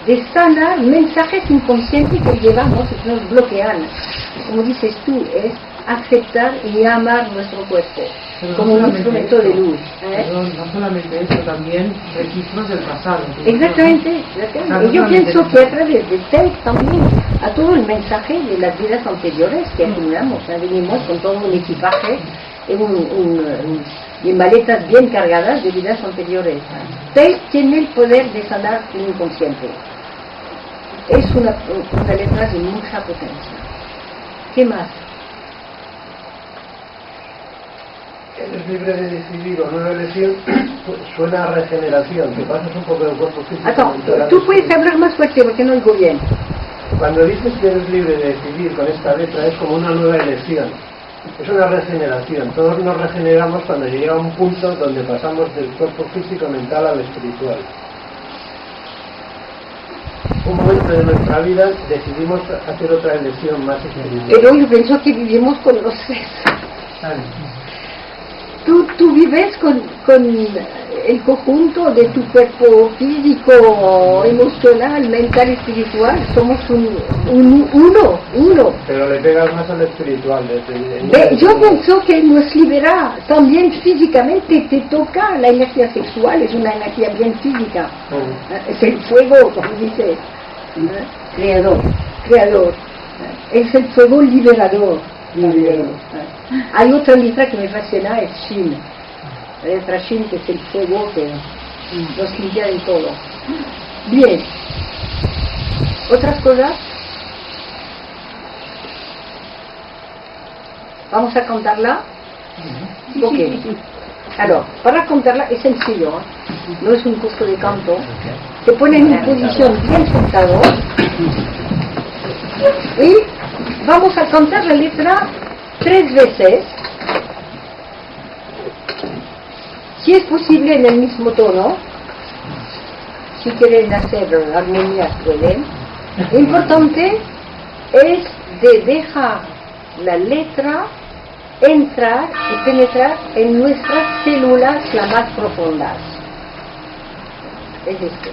Speaker 5: de sanar mensajes inconscientes que llevamos y que nos bloquean. Como dices tú, es aceptar y amar nuestro cuerpo como un instrumento de luz.
Speaker 7: Perdón, no solamente eso, también registros del pasado.
Speaker 5: Exactamente. Y yo pienso que a través de Tate también a todo el mensaje de las vidas anteriores que acumulamos. Venimos con todo un equipaje y maletas bien cargadas de vidas anteriores. Tate tiene el poder de sanar el inconsciente. Es una letra de mucha potencia. ¿Qué más?
Speaker 8: Eres libre de decidir o no elección, suena a regeneración, que pasas un poco del cuerpo físico.
Speaker 5: Tú puedes hablar más fuerte porque no oigo bien.
Speaker 8: Cuando dices que eres libre de decidir con esta letra es como una nueva elección, es una regeneración. Todos nos regeneramos cuando llega a un punto donde pasamos del cuerpo físico mental al espiritual. Un momento de nuestra vida decidimos hacer otra elección más espiritual.
Speaker 5: Pero yo pienso que vivimos con los tres. Tú vives con el conjunto de tu cuerpo físico, emocional, mental, espiritual. Somos uno.
Speaker 8: Pero le pegas más al espiritual.
Speaker 5: Yo pienso que nos libera también físicamente. Te toca la energía sexual, es una energía bien física. Es el fuego, como dice, creador. Es el fuego liberador. Hay otra letra que me fascina, es Shin. La letra Shin, que es el fuego que nos limpia de todo. Bien. ¿Otras cosas? ¿Vamos a contarla? Ok. Alors, para contarla es sencillo, no es un curso de canto. Te pones en una posición bien sentado y vamos a cantar la letra 3 veces, si es posible en el mismo tono. Si quieren hacer armonías pueden. Lo importante es de dejar la letra entrar y penetrar en nuestras células las más profundas. Es esto.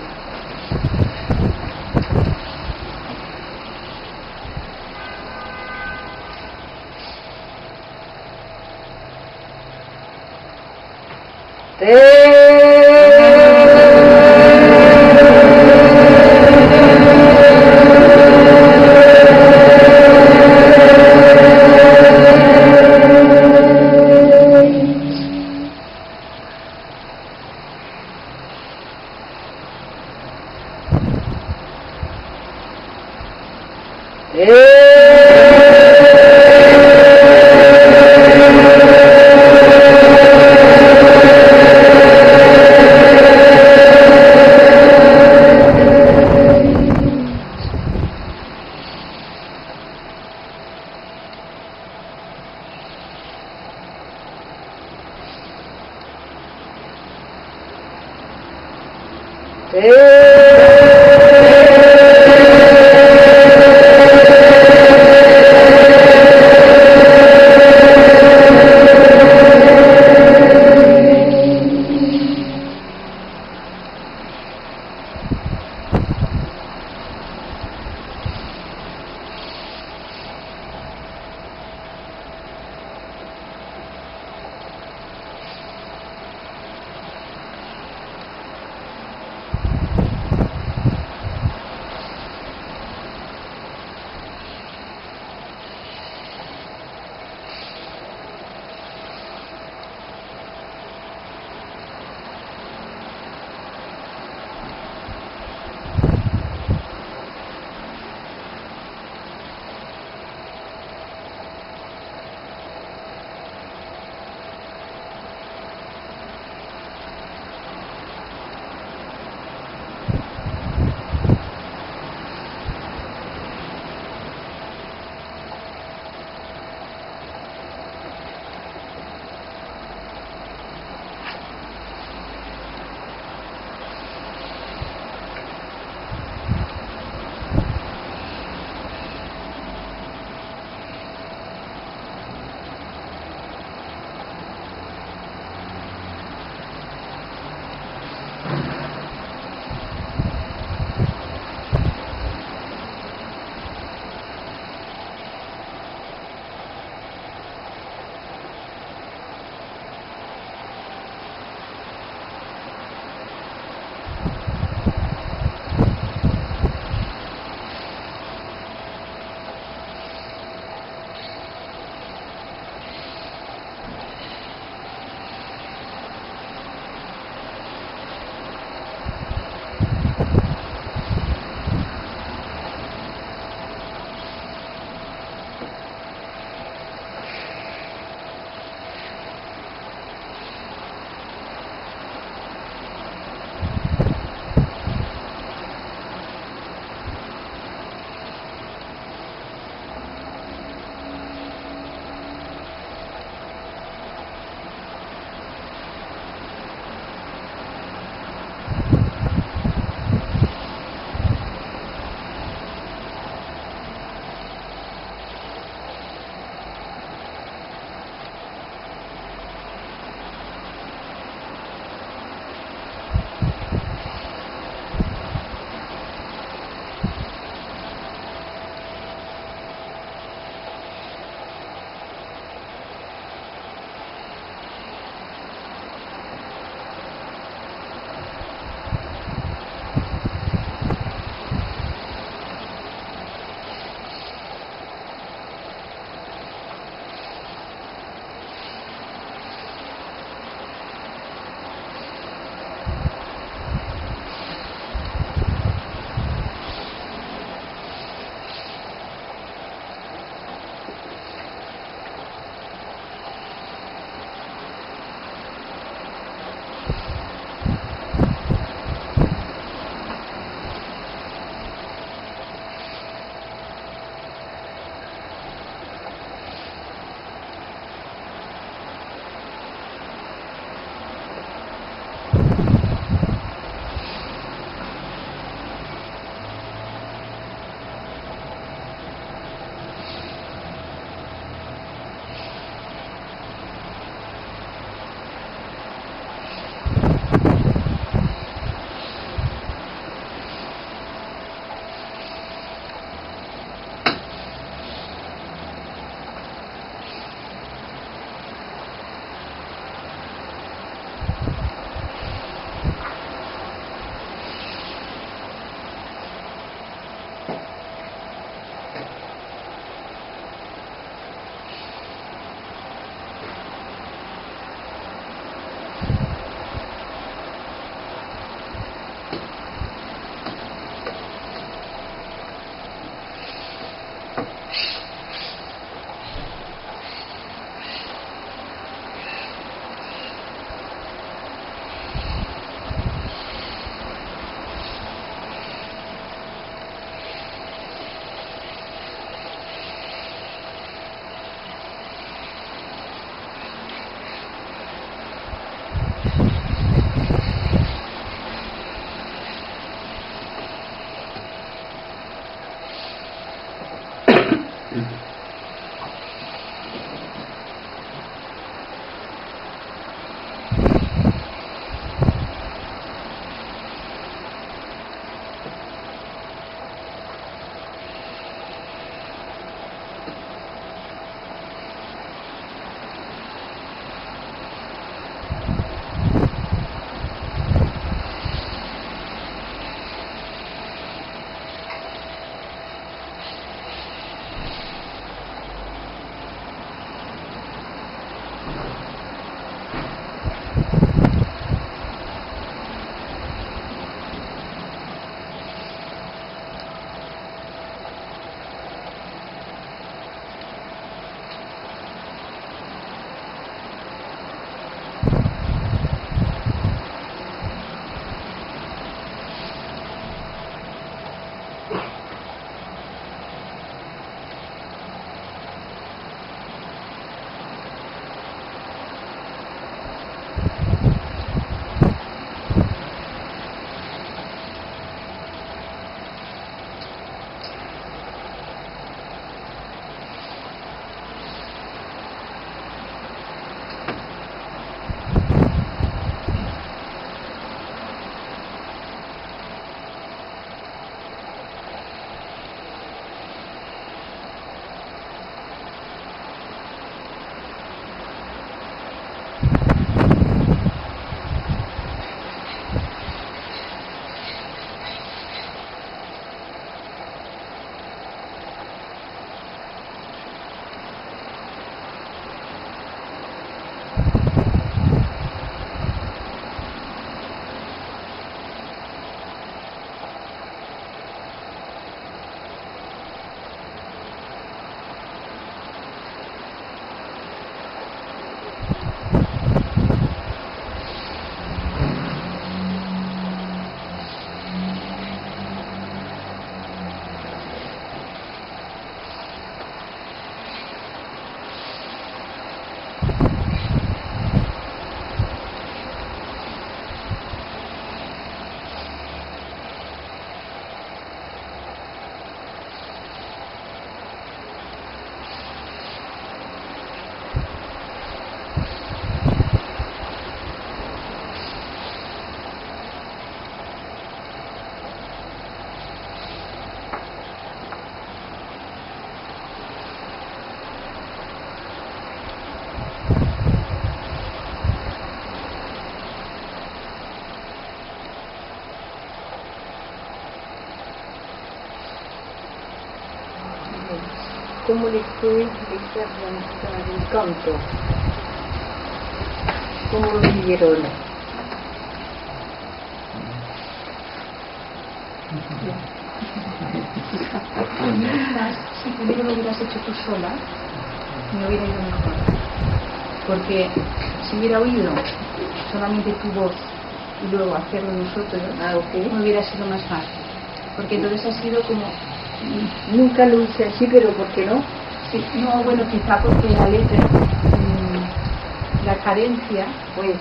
Speaker 5: ¿Cómo les fue el canto? ¿Cómo lo vivieron?
Speaker 1: Si primero lo hubieras hecho tú sola, me hubiera ido mejor. Porque si hubiera oído solamente tu voz y luego hacerlo nosotros, me hubiera sido más fácil. Porque entonces ha sido como...
Speaker 5: Nunca lo hice así, pero ¿por qué no?
Speaker 1: Sí, no, bueno, quizá porque la letra, la cadencia,
Speaker 5: pues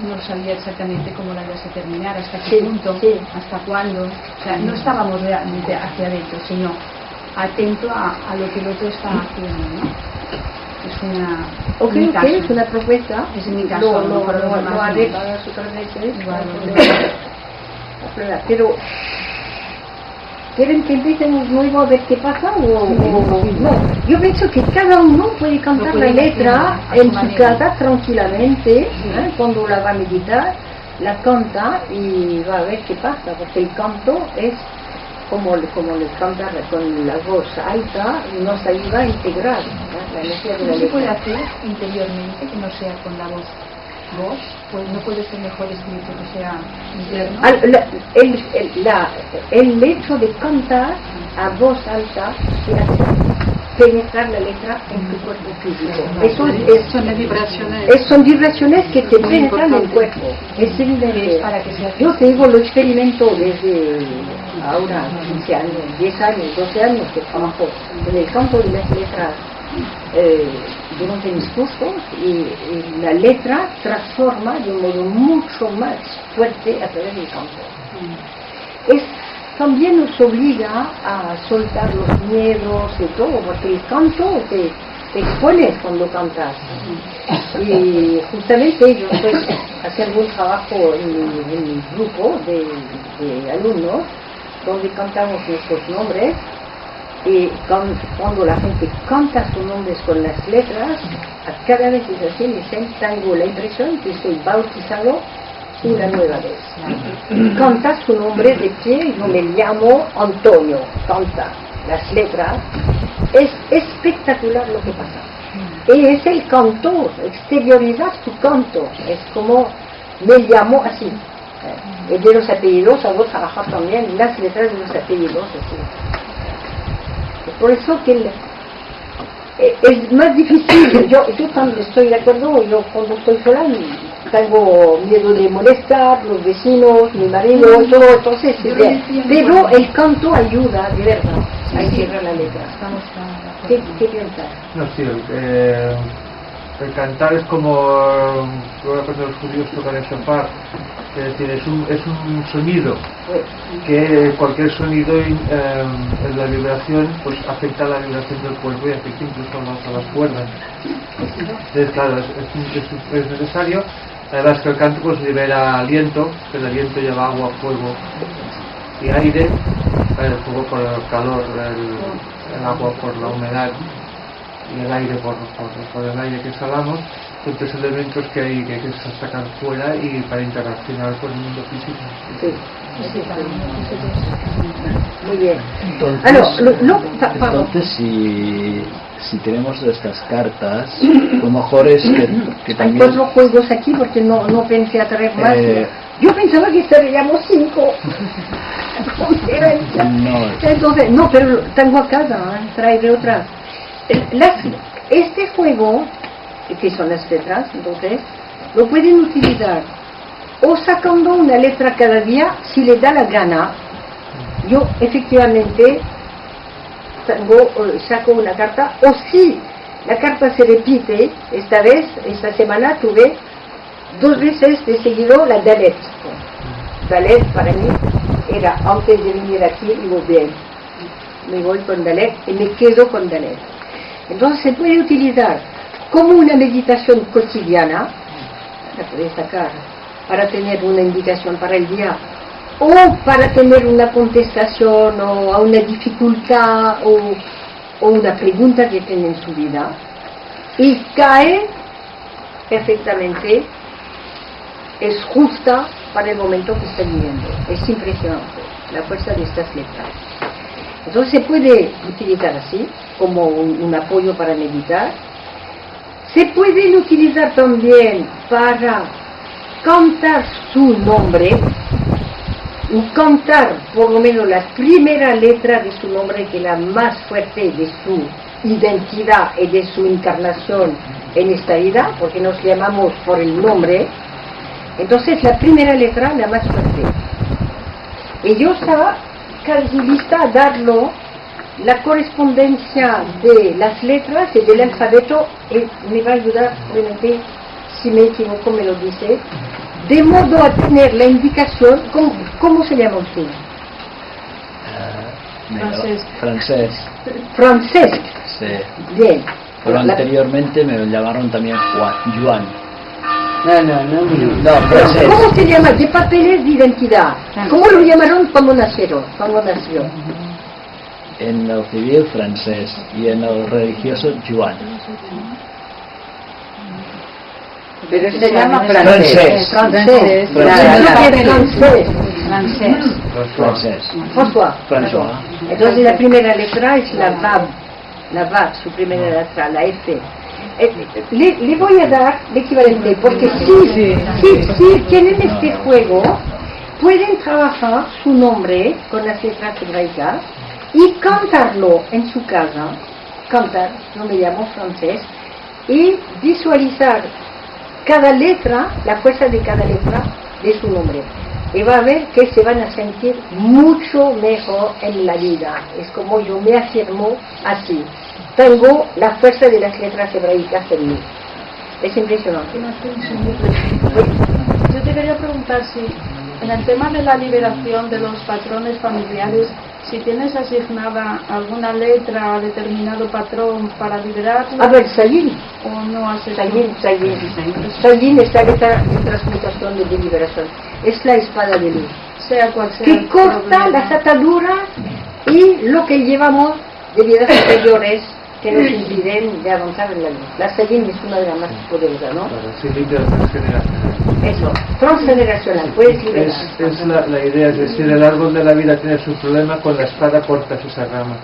Speaker 1: no sabía exactamente cómo la ibas a terminar, hasta qué punto, hasta cuándo. O sea, no estábamos realmente hacia adentro, sino atento a lo que el otro está haciendo, ¿no? Es una...
Speaker 5: es una propuesta.
Speaker 1: Es en mi caso,
Speaker 5: no haré para las otras veces. Pero ¿quieren que empecemos luego a ver qué pasa o no? Yo pienso que cada uno puede cantar la letra en su casa tranquilamente, cuando la va a meditar, la canta y va a ver qué pasa, porque el canto es como le cantar con la voz alta, nos ayuda a integrar la energía de la letra.
Speaker 1: ¿No se puede hacer interiormente que no sea con la voz? Pues no puede ser mejor escrito que sea interno.
Speaker 5: El hecho de cantar a voz alta se hace penetrar la letra en tu cuerpo físico. Son vibraciones que te penetran en el cuerpo. Es evidente. Yo te digo, lo experimento desde ahora 15 años, 10 años, 12 años que trabajo en el campo de las letras durante mis cursos y la letra transforma de un modo mucho más fuerte a través del canto. También nos obliga a soltar los miedos y todo, porque el canto te expones cuando cantas. Y justamente yo estoy haciendo un trabajo en mi grupo de alumnos donde cantamos nuestros nombres. Y cuando la gente canta sus nombres con las letras, a cada vez es así, tengo la impresión que estoy bautizado una nueva vez. Canta su nombre de pie, yo me llamo Antonio, canta las letras, es espectacular lo que pasa. Y es el canto, exteriorizar tu canto, es como me llamo así. Y de los apellidos hago trabajar también las letras de los apellidos así. Por eso que es más difícil. Yo también estoy de acuerdo. Yo cuando estoy sola tengo miedo de molestar los vecinos, mi marido y todo, entonces pero el canto ayuda de verdad a integrar la letra. ¿Qué piensas?
Speaker 3: No, sí, el cantar es como cuando los judíos tocan el shofar, es decir, es un sonido que cualquier sonido en la vibración pues afecta a la vibración del cuerpo y afecta incluso más a las cuerdas. Entonces, claro, es necesario. Además que el canto pues libera aliento, que el aliento lleva agua, fuego y aire, el fuego por el calor, el agua por la humedad y el aire por el aire que exhalamos. Son tres elementos que hay que sacar fuera y para interaccionar con el mundo físico.
Speaker 5: Muy bien.
Speaker 9: Entonces si tenemos estas cartas, lo mejor es que también...
Speaker 5: Hay 4 juegos aquí porque no pensé a traer más. Yo pensaba que seríamos 5. Entonces, no, pero tengo acá, traeré otras. Este juego, que son las letras, entonces, lo pueden utilizar o sacando una letra cada día, si les da la gana. Yo, efectivamente, saco una carta, o si la carta se repite, esta semana tuve 2 veces de seguido la Dalet. Dalet para mí era antes de venir aquí, digo bien, me voy con Dalet y me quedo con Dalet. Entonces se puede utilizar como una meditación cotidiana, la puedes sacar para tener una indicación para el día, o para tener una contestación o a una dificultad o una pregunta que tiene en su vida, y cae perfectamente, es justa para el momento que está viviendo. Es impresionante la fuerza de estas letras. Entonces se puede utilizar así, como un apoyo para meditar. Se puede utilizar también para cantar su nombre, o cantar por lo menos la primera letra de su nombre, que es la más fuerte de su identidad y de su encarnación en esta vida, porque nos llamamos por el nombre. Entonces la primera letra, la más fuerte. Y yo estaba casi lista a darlo la correspondencia de las letras y del alfabeto, y me va a ayudar, obviamente, si me equivoco me lo dice, de modo a tener la indicación. ¿Cómo se llama usted?
Speaker 9: Francés.
Speaker 5: Francés.
Speaker 9: Sí.
Speaker 5: Bien.
Speaker 9: Pero anteriormente me llamaron también Juan.
Speaker 6: No,
Speaker 9: francés.
Speaker 5: ¿Cómo se llama? De papeles de identidad. ¿Cómo lo llamaron cuando nacieron? Cuando nació.
Speaker 9: En lo civil francés y en lo religioso Juan.
Speaker 6: pero se llama
Speaker 9: Francés.
Speaker 5: Francés.
Speaker 9: Francés.
Speaker 5: François. Entonces la primera letra es la VAB, su primera letra, la F. Le voy a dar el equivalente, porque si tienen este juego, pueden trabajar su nombre con las letras hebraicas y cantarlo en su casa, yo me llamo Francés, y visualizar cada letra, la fuerza de cada letra de su nombre. Y va a ver que se van a sentir mucho mejor en la vida. Es como yo me afirmo así. Tengo la fuerza de las letras hebraicas en mí. Es impresionante.
Speaker 4: Yo te quería preguntar si en el tema de la liberación de los patrones familiares, si tienes asignada alguna letra a determinado patrón para liberarlo.
Speaker 5: A ver, Sayin.
Speaker 4: ¿O no has hecho?
Speaker 5: Sayin es la letra de transmutación de liberación. Es la espada de luz.
Speaker 4: Sea cual sea.
Speaker 5: Que corta las ataduras y lo que llevamos de vidas anteriores que nos impiden de avanzar en la luz. La Sayin es una de las más poderosas, ¿no?
Speaker 3: Claro, sí, líder transgeneracional.
Speaker 5: Eso, transgeneracional, puedes liberar.
Speaker 3: Es la idea, es decir, el árbol de la vida tiene su problema, con la espada cortas esa rama.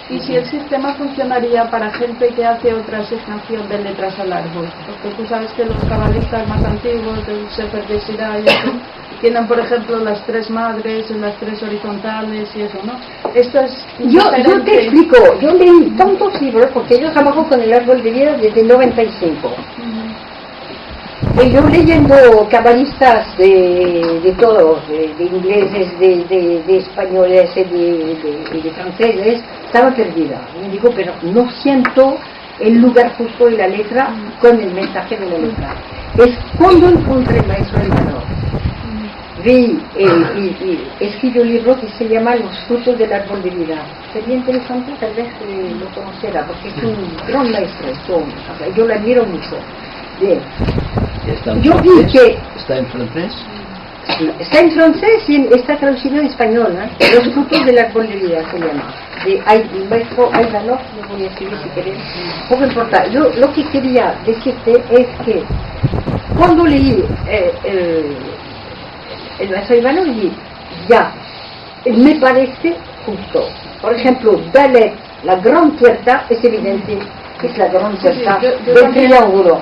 Speaker 4: ¿Y si el sistema funcionaría para gente que hace otra asignación de letras al árbol? Porque tú sabes que los cabalistas más antiguos del Sefer de Sirah y eso, tienen, por ejemplo, las 3 madres, las 3 horizontales y eso, ¿no? Esto es
Speaker 5: yo te explico, yo leí tantos libros porque yo trabajo con el árbol de vida desde el 95. Y yo leyendo cabalistas de todos, de ingleses, de españoles y de franceses, estaba perdida. Me digo, pero no siento el lugar justo de la letra con el mensaje de la letra. Es cuando encontré el maestro Ivanov. Vi y escribió un libro que se llama Los frutos del árbol de vida. Sería interesante tal vez lo conociera, porque es un gran maestro. Yo lo admiro mucho. Bien. Yo vi que
Speaker 9: ¿Está en francés?
Speaker 5: Está en francés y está traducido en español, ¿eh? Los frutos del árbol de vida se llama. El maestro Ivanov, lo voy a escribir si queréis. Poco importa. Yo lo que quería decirte es que cuando leí el maestro Ivanov, dije, ya, me parece justo. Por ejemplo, Dalet, la gran puerta, es evidente que es la gran puerta del triángulo.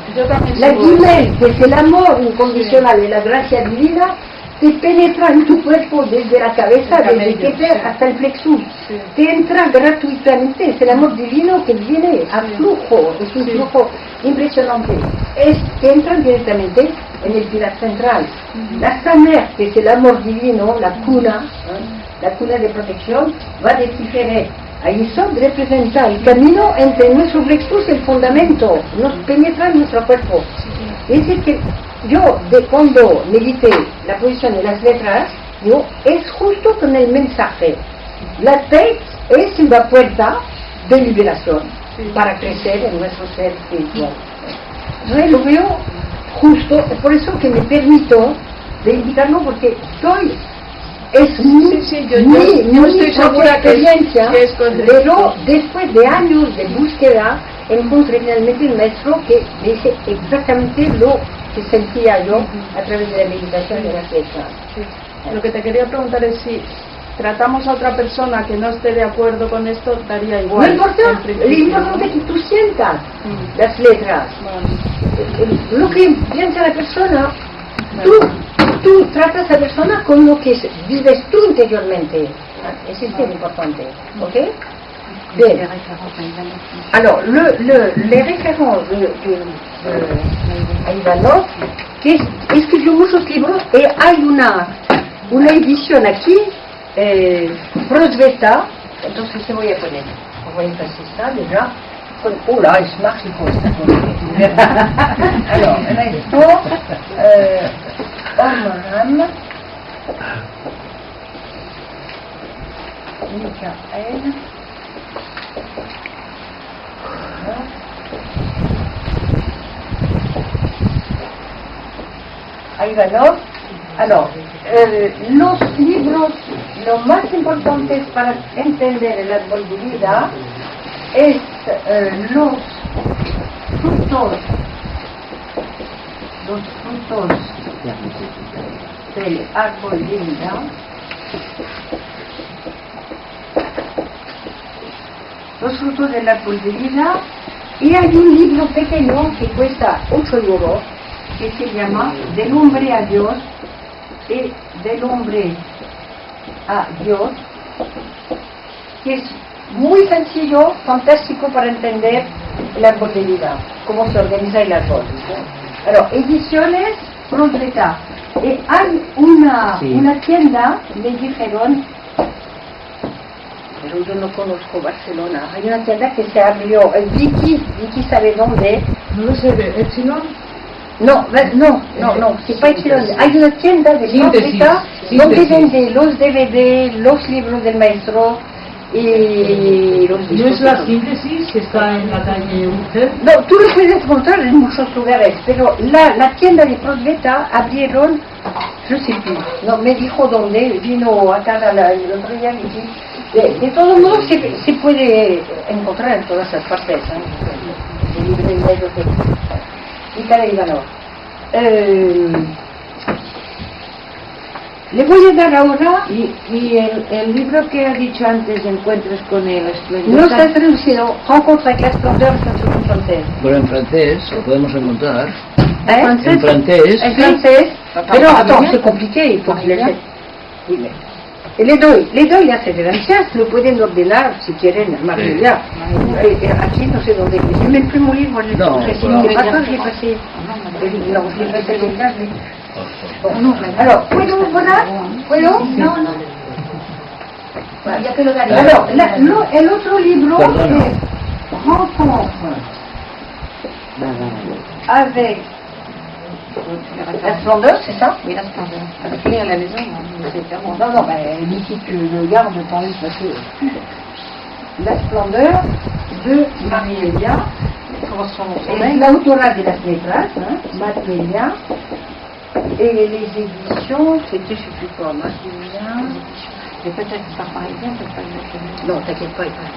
Speaker 5: La Gimel, que es el amor incondicional de la gracia divina, te penetra en tu cuerpo desde la cabeza, desde el Keter hasta el plexus. Te entra gratuitamente, es el amor divino que viene a flujo, es un flujo impresionante. Te entran directamente en el pilar central. La Samer, que es el amor divino, la cuna de protección, va de Tiferet. Ahí eso representa el camino entre nuestro plexus y el fundamento, nos penetra en nuestro cuerpo. Es decir, que yo, cuando medité la posición de las letras, es justo con el mensaje. La tête es la puerta de liberación para crecer en nuestro ser espiritual. Entonces lo veo justo, es por eso que me permito de indicarlo, porque es mi
Speaker 4: estoy segura
Speaker 5: experiencia,
Speaker 4: que es correcto.
Speaker 5: pero después de años de búsqueda encontré finalmente un maestro que me dice exactamente lo que sentía yo a través de la meditación de las letras.
Speaker 4: Lo que te quería preguntar es si tratamos a otra persona que no esté de acuerdo con esto, daría
Speaker 5: No
Speaker 4: igual.
Speaker 5: importa,
Speaker 4: en principio,
Speaker 5: lo importante es que tú sientas las letras.
Speaker 4: Vale.
Speaker 5: Lo que piensa la persona, tú tratas a la persona con lo que vives tú interiormente. Eso es muy importante. ¿Ok? Bien. Alors, les références de Ivanov, que escribió muchos libros, y hay una edición aquí, Prosveta, entonces se voy a poner, voy a empezar déjà, là, es mágico esta cosa. Alors, esto, Ormoram, Michael, Ivanov. Alors, los libros, lo más importante para entender el árbol de vida es los frutos del árbol de vida. Los frutos del árbol de vida, y hay un libro pequeño que cuesta 8 euros que se llama Del hombre a Dios y del hombre a Dios, que es muy sencillo, fantástico para entender el árbol de vida, cómo se organiza el árbol. Alors, ediciones Prosveta. Y hay una tienda, me dijeron, pero yo no conozco Barcelona, hay una tienda que se abrió, Vicky sabe dónde.
Speaker 7: No lo sé, ¿de Epsilon?
Speaker 5: No, c'est pas Epsilon. Hay una tienda de Prosveta donde vende los DVD, los libros del maestro y los
Speaker 7: ¿No es la síntesis que está en la calle Urgel?
Speaker 5: No, tú lo puedes encontrar en muchos lugares, pero la tienda de Prosveta abrieron, yo sé plus, no me dijo dónde, vino acá el otro día y dije, de todos modos se puede encontrar en todas las partes, de librerías de cada Ivanov. Le voy a dar ahora.
Speaker 6: Y el libro que ha dicho antes, Encuentros con el Esplendor,
Speaker 5: no está traducido, Rencontre avec l'esplendeur, está en francés.
Speaker 9: Bueno, en francés lo podemos encontrar.
Speaker 5: En
Speaker 9: francés.
Speaker 5: En francés, pero attends, c'est compliqué, il faut que je le fasse. Oui, mais... Y le doy las evidencias, lo pueden ordenar si quieren, María. Aquí no sé dónde, je mets plus mon livre, je
Speaker 9: No,
Speaker 5: l'ai
Speaker 9: bueno.
Speaker 5: passé. No, je l'ai passé en clase. Alors, ¿puedo volar? ¿Puedo? No.
Speaker 1: Ya te lo daría.
Speaker 5: Alors, el otro libro
Speaker 9: Perdona.
Speaker 5: es Rencontre avec l'esplendeur, c'est ça?
Speaker 1: Oui, la splendeur. Parce qu'il est à la maison,
Speaker 5: Non, ben, ici tu le gardes ton livre parce que La Splendeur de Marie-Elia, es la autora de las letras, Marie-Elia, et les éditions, c'était, je sais plus quoi, Marie-Elia.
Speaker 1: Mais peut-être par parisien, peut-être pas exactement.
Speaker 5: Non, t'inquiète pas, il passe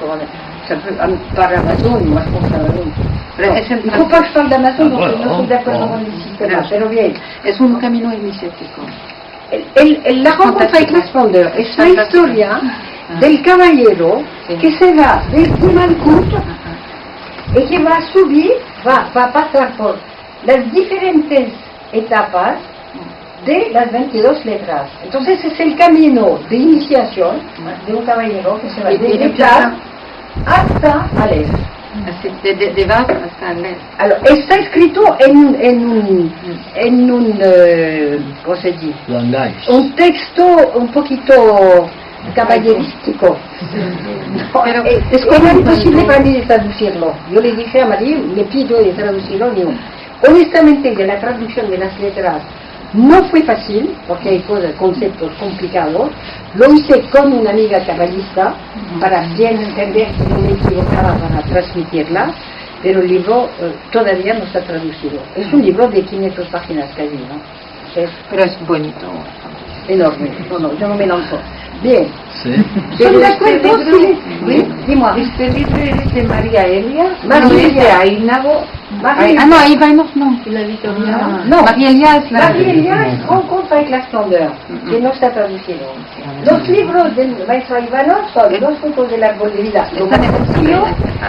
Speaker 5: ça peut, par Amazon, moi je pense à Amazon. Il ne faut pas que je parle d'Amazon, donc je no estoy de acuerdo con el sistema, pero bien.
Speaker 1: Es un camino iniciático.
Speaker 5: La Rencontre avec l'esplendeur es la historia del caballero que se va desde Malkut y que va a subir, va a pasar por las diferentes etapas de las 22 letras. Entonces es el camino de iniciación de un caballero que se va desde Tar hasta Aleph.
Speaker 1: De Vav hasta Aleph.
Speaker 5: Alors, está escrito en un ¿cómo se dice?
Speaker 9: Langage.
Speaker 5: Un texto un poquito caballerístico. Pero era imposible para mí de traducirlo. Yo le dije a María, le pido de traducirlo. Digo, honestamente, de la traducción de las letras no fue fácil, porque hay conceptos complicados. Lo hice con una amiga cabalista para bien entender que no me equivocaba para transmitirla, pero el libro todavía no está traducido. Es un libro de 500 páginas casi, ¿no?
Speaker 1: Pero es bonito.
Speaker 5: Enorme. No, yo no me lanzo. Bien.
Speaker 9: Sí.
Speaker 5: ¿Son de acuerdo? Sí. ¿Sí? Dis-moi.
Speaker 6: Este libro es de María Elia,
Speaker 5: María
Speaker 6: Ainago.
Speaker 1: Ah, no, Ivanov no.
Speaker 4: Y la editorial.
Speaker 5: No,
Speaker 1: Marie-Elia es la...
Speaker 5: Marie-Elia es Rencontre avec la splendeur, que no está traducido. Los libros del maestro Ivano son Los frutos del árbol de vida, lo más sencillo,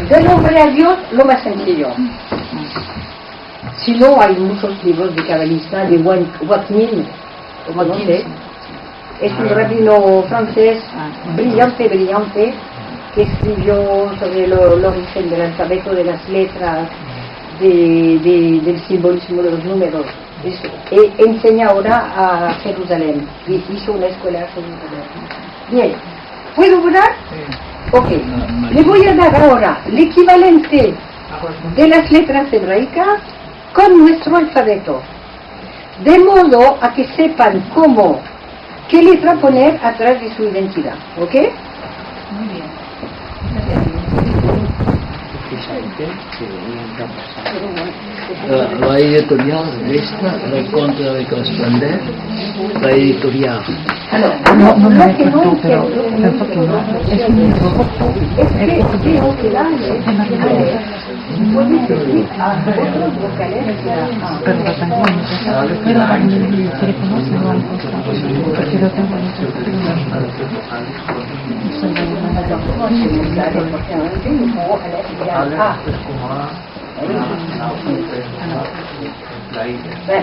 Speaker 5: del hombre a Dios, lo más sencillo. Si no, hay muchos libros de cabalistas, de Watmin, no sé. Es un rabino francés brillante, que escribió sobre el origen del alfabeto, de las letras, del simbolismo de los números. Enseña ahora a Jerusalén, hizo una escuela a Jerusalén. Bien, ¿puedo hablar? Ok, le voy a dar ahora el equivalente de las letras hebraicas con nuestro alfabeto, de modo a que sepan cómo, qué letra poner atrás de su identidad, ¿ok?
Speaker 1: Muy bien.
Speaker 9: La editorial esta, el conte de Corresponder, la editorial.
Speaker 5: No, lo que no entiendo es que creo que la puede servir a otros vocales.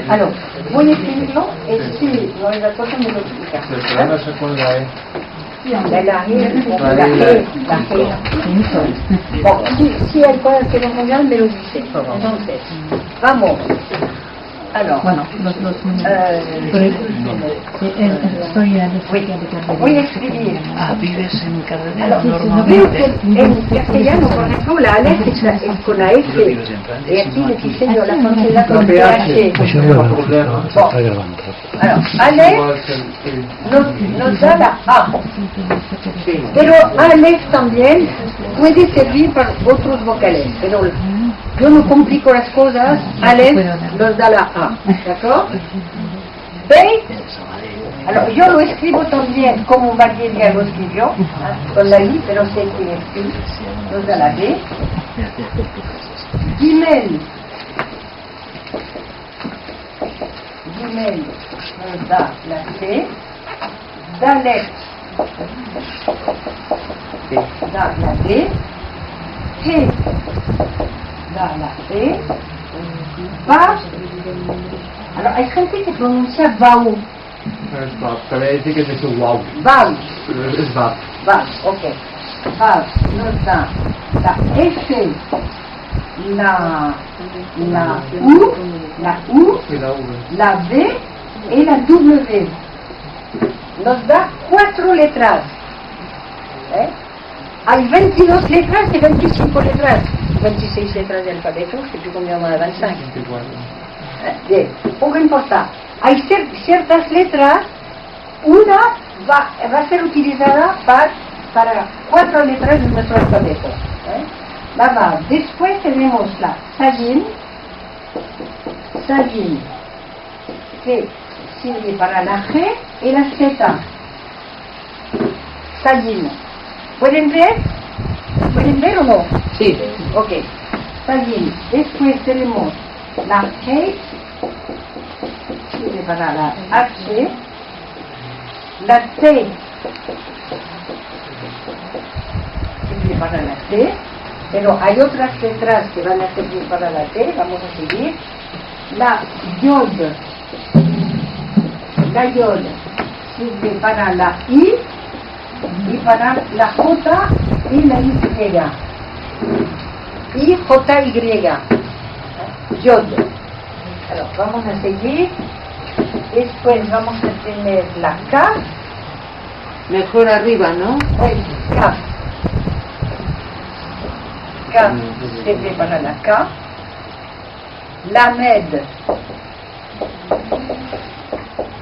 Speaker 5: Alors, voy a escribirlo, si no es la cosa me lo explica. La G. Bon, si hay cosas que no funcionan, me lo dice. Entonces, vamos. Alors,
Speaker 10: bueno,
Speaker 5: voy a escribir.
Speaker 9: Vives en Cardenal
Speaker 5: Veo que en castellano, por ejemplo, la Aleph es con la F. Y aquí les diseño la frontera con PH. Alors, Aleph nos da la A. Pero Aleph también puede servir para otros vocales. Pero yo no complico las cosas. Aleph nos da la A. ¿D'accord? B. Alors, yo lo escribo también como Marguerite lo escribió, con la I, pero sé que escribe, nos da la B. Gimel nos da la C. Dalet da la D. G da la E. Va. Alors, hay gente que pronuncia Vau.
Speaker 3: Es Bab, también dice que es un wow.
Speaker 5: Vau.
Speaker 3: Es Bab.
Speaker 5: Vau, ok. Vau nos da la F, la U,
Speaker 3: Y la V.
Speaker 5: la V y la W. Nos da 4 letras. Hay 22 letras y 25 letras. 26 letras del alfabeto, je sais plus combien on a, 25. Bien, poco importa. Hay ciertas letras, una va a ser utilizada para 4 letras de nuestro alfabeto. Después tenemos la Sayin, que sirve para la G y la Z. Sayin. ¿Pueden ver? ¿Pueden ver o no?
Speaker 2: Sí.
Speaker 5: Ok. Sayin. Después tenemos la H, sirve para la H, la T, sirve para la T, pero hay otras letras que van a servir para la T, vamos a seguir. La Yod sirve para la I y para la J y la Y. Y J-Y. Yod. Alors, vamos a seguir. Después vamos a tener la K.
Speaker 2: Mejor arriba, ¿no?
Speaker 5: K. K sirve para la K. La Med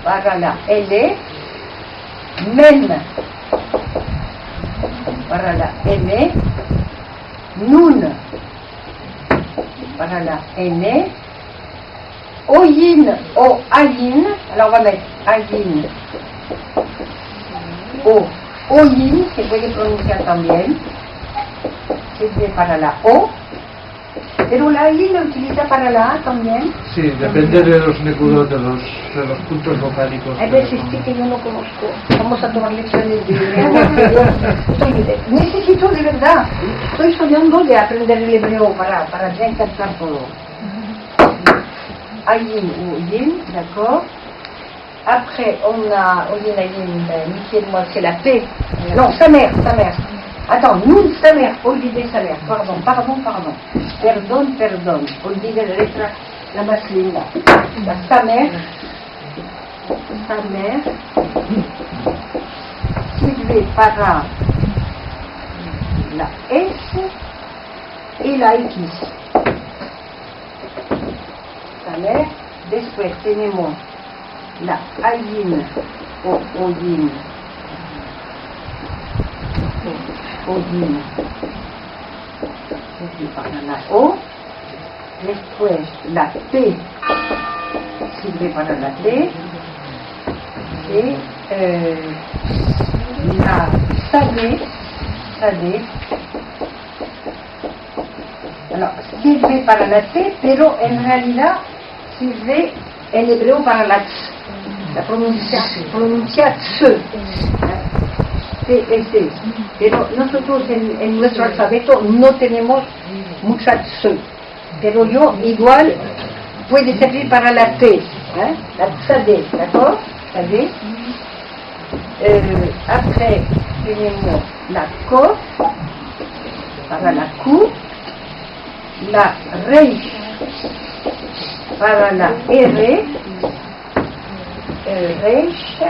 Speaker 5: para la L. Men para la N. Nun para la N. Oyin o Ayin, alors on va mettre Ayin o Oyin, se puede pronunciar también, sirve para la O. Pero la I la utiliza para la A también.
Speaker 3: Sí, depende de los necudos, de los puntos vocálicos.
Speaker 5: Hay veces sí que yo no conozco. Vamos a tomar lecciones de hebreo. Necesito de verdad. Estoy soñando de aprender el hebreo para bien cantar todo. Ayin ou Yin, d'accord. Après, on a Oyin Ayin, Mickey, moi, c'est la P. Non, sa mère. Attends, nous, sa mère, olvidé sa mère. Pardon. Perdón. Olvidé la letra, la más linda. La sa mère, suivi para la S et la X. Sa mère, después tenemos la Ayin o Oyin. Para la O, después la T sirve para la T y la Sade alors, sirve para la T, pero en realidad sirve en hebreo para la T. La pronuncia T. TS. Pero nosotros en nuestro alfabeto no tenemos mucha T. Pero yo igual puede servir para la T. La Tzadé, ¿d'accord? Tzadé. Après tenemos la Kof para la Q, la Reish para la R, Reish,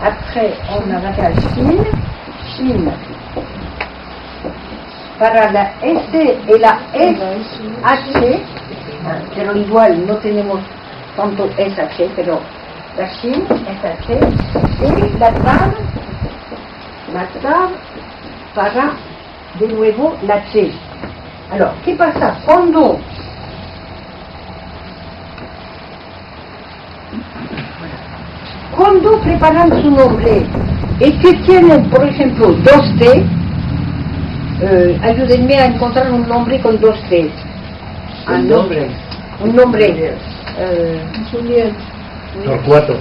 Speaker 5: après on a la Shin para la S y la SH, pero igual no tenemos tanto SH, pero la Shin, SH, y la Tav para de nuevo la T. Alors, ¿qué pasa? Cuando preparan su nombre y que tienen, por ejemplo, dos T, ayúdenme a encontrar un nombre con dos T.
Speaker 8: Un nombre.
Speaker 5: Torcuato.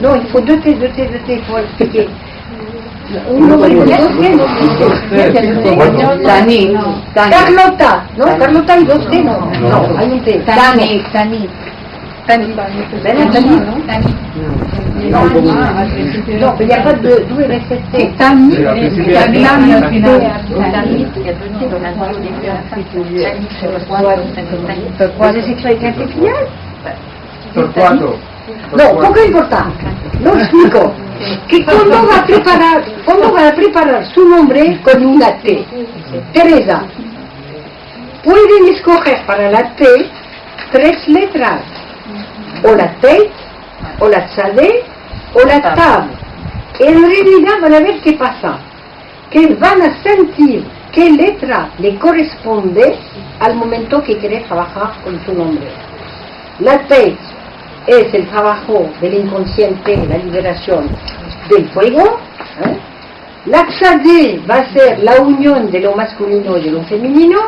Speaker 5: No, il faut deux T pour expliquer. Un nombre con dos T no existe.
Speaker 6: Dani.
Speaker 5: Carlota, ¿no? Carlota hay dos T, no, hay un T.
Speaker 6: Dani.
Speaker 5: No, pero ya pas de WST. ¿Puedes explicar qué final?
Speaker 3: Torcuato.
Speaker 5: No, poco importante. Lo explico. Que cuando va a preparar su nombre con una T, Teresa, pueden escoger para la T 3 letras. O la T, o la Tzadé, o la Tav. En realidad van a ver qué pasa. Que van a sentir qué letra le corresponde al momento que quiere trabajar con su nombre. La T es el trabajo del inconsciente, la liberación del fuego. La Tzadé va a ser la unión de lo masculino y de lo femenino.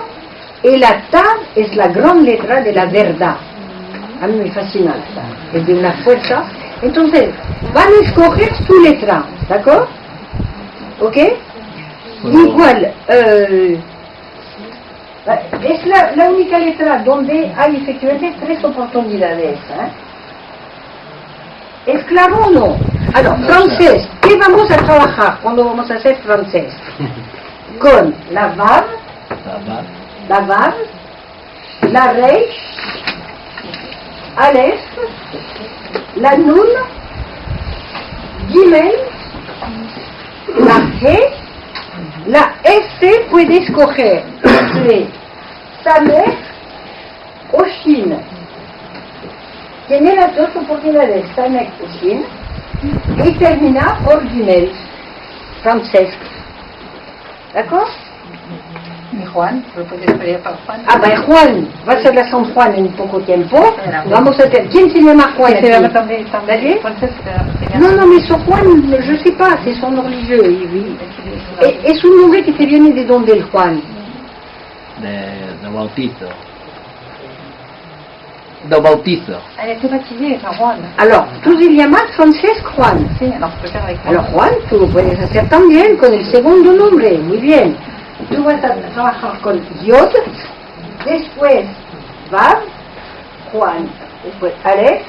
Speaker 5: Y la Tav es la gran letra de la verdad. A mí me fascina, es de una fuerza. Entonces, van a escoger su letra, ¿d'accord? ¿Ok? Igual, es la única letra donde hay efectivamente 3 oportunidades. ¿Es claro o no? Alors, francés, ¿qué vamos a trabajar cuando vamos a hacer francés? Con la Vav, la Reish, Aleph, la Nun, Gimel, la G, la S puede escoger entre Samer o Shin. Tiene las dos oportunidades, Samer o Shin, y termina por Gimel, Francesc. ¿D'accord?
Speaker 2: Juan, lo puedes cambiar para Juan.
Speaker 5: Ah, pues Juan, va a ser la San Juan en poco tiempo. Vamos a tener. ¿Quién se llama Juan?
Speaker 2: Se llama también
Speaker 5: ¿Nadie?
Speaker 2: Francesca.
Speaker 5: No, no, mais son Juan, je sais pas, c'est son religieux. Es un nombre que te viene de donde el Juan.
Speaker 9: De bautizo. De bautizo.
Speaker 2: Elle était baptisée par Juan.
Speaker 5: Alors, tú te llamas Francesc Juan.
Speaker 2: Sí, alors je peux faire avec Juan.
Speaker 5: Alors Juan, tú lo puedes hacer también con el segundo nombre, muy bien. Tú vas a trabajar con Yod, después Vav, Juan, después Aleph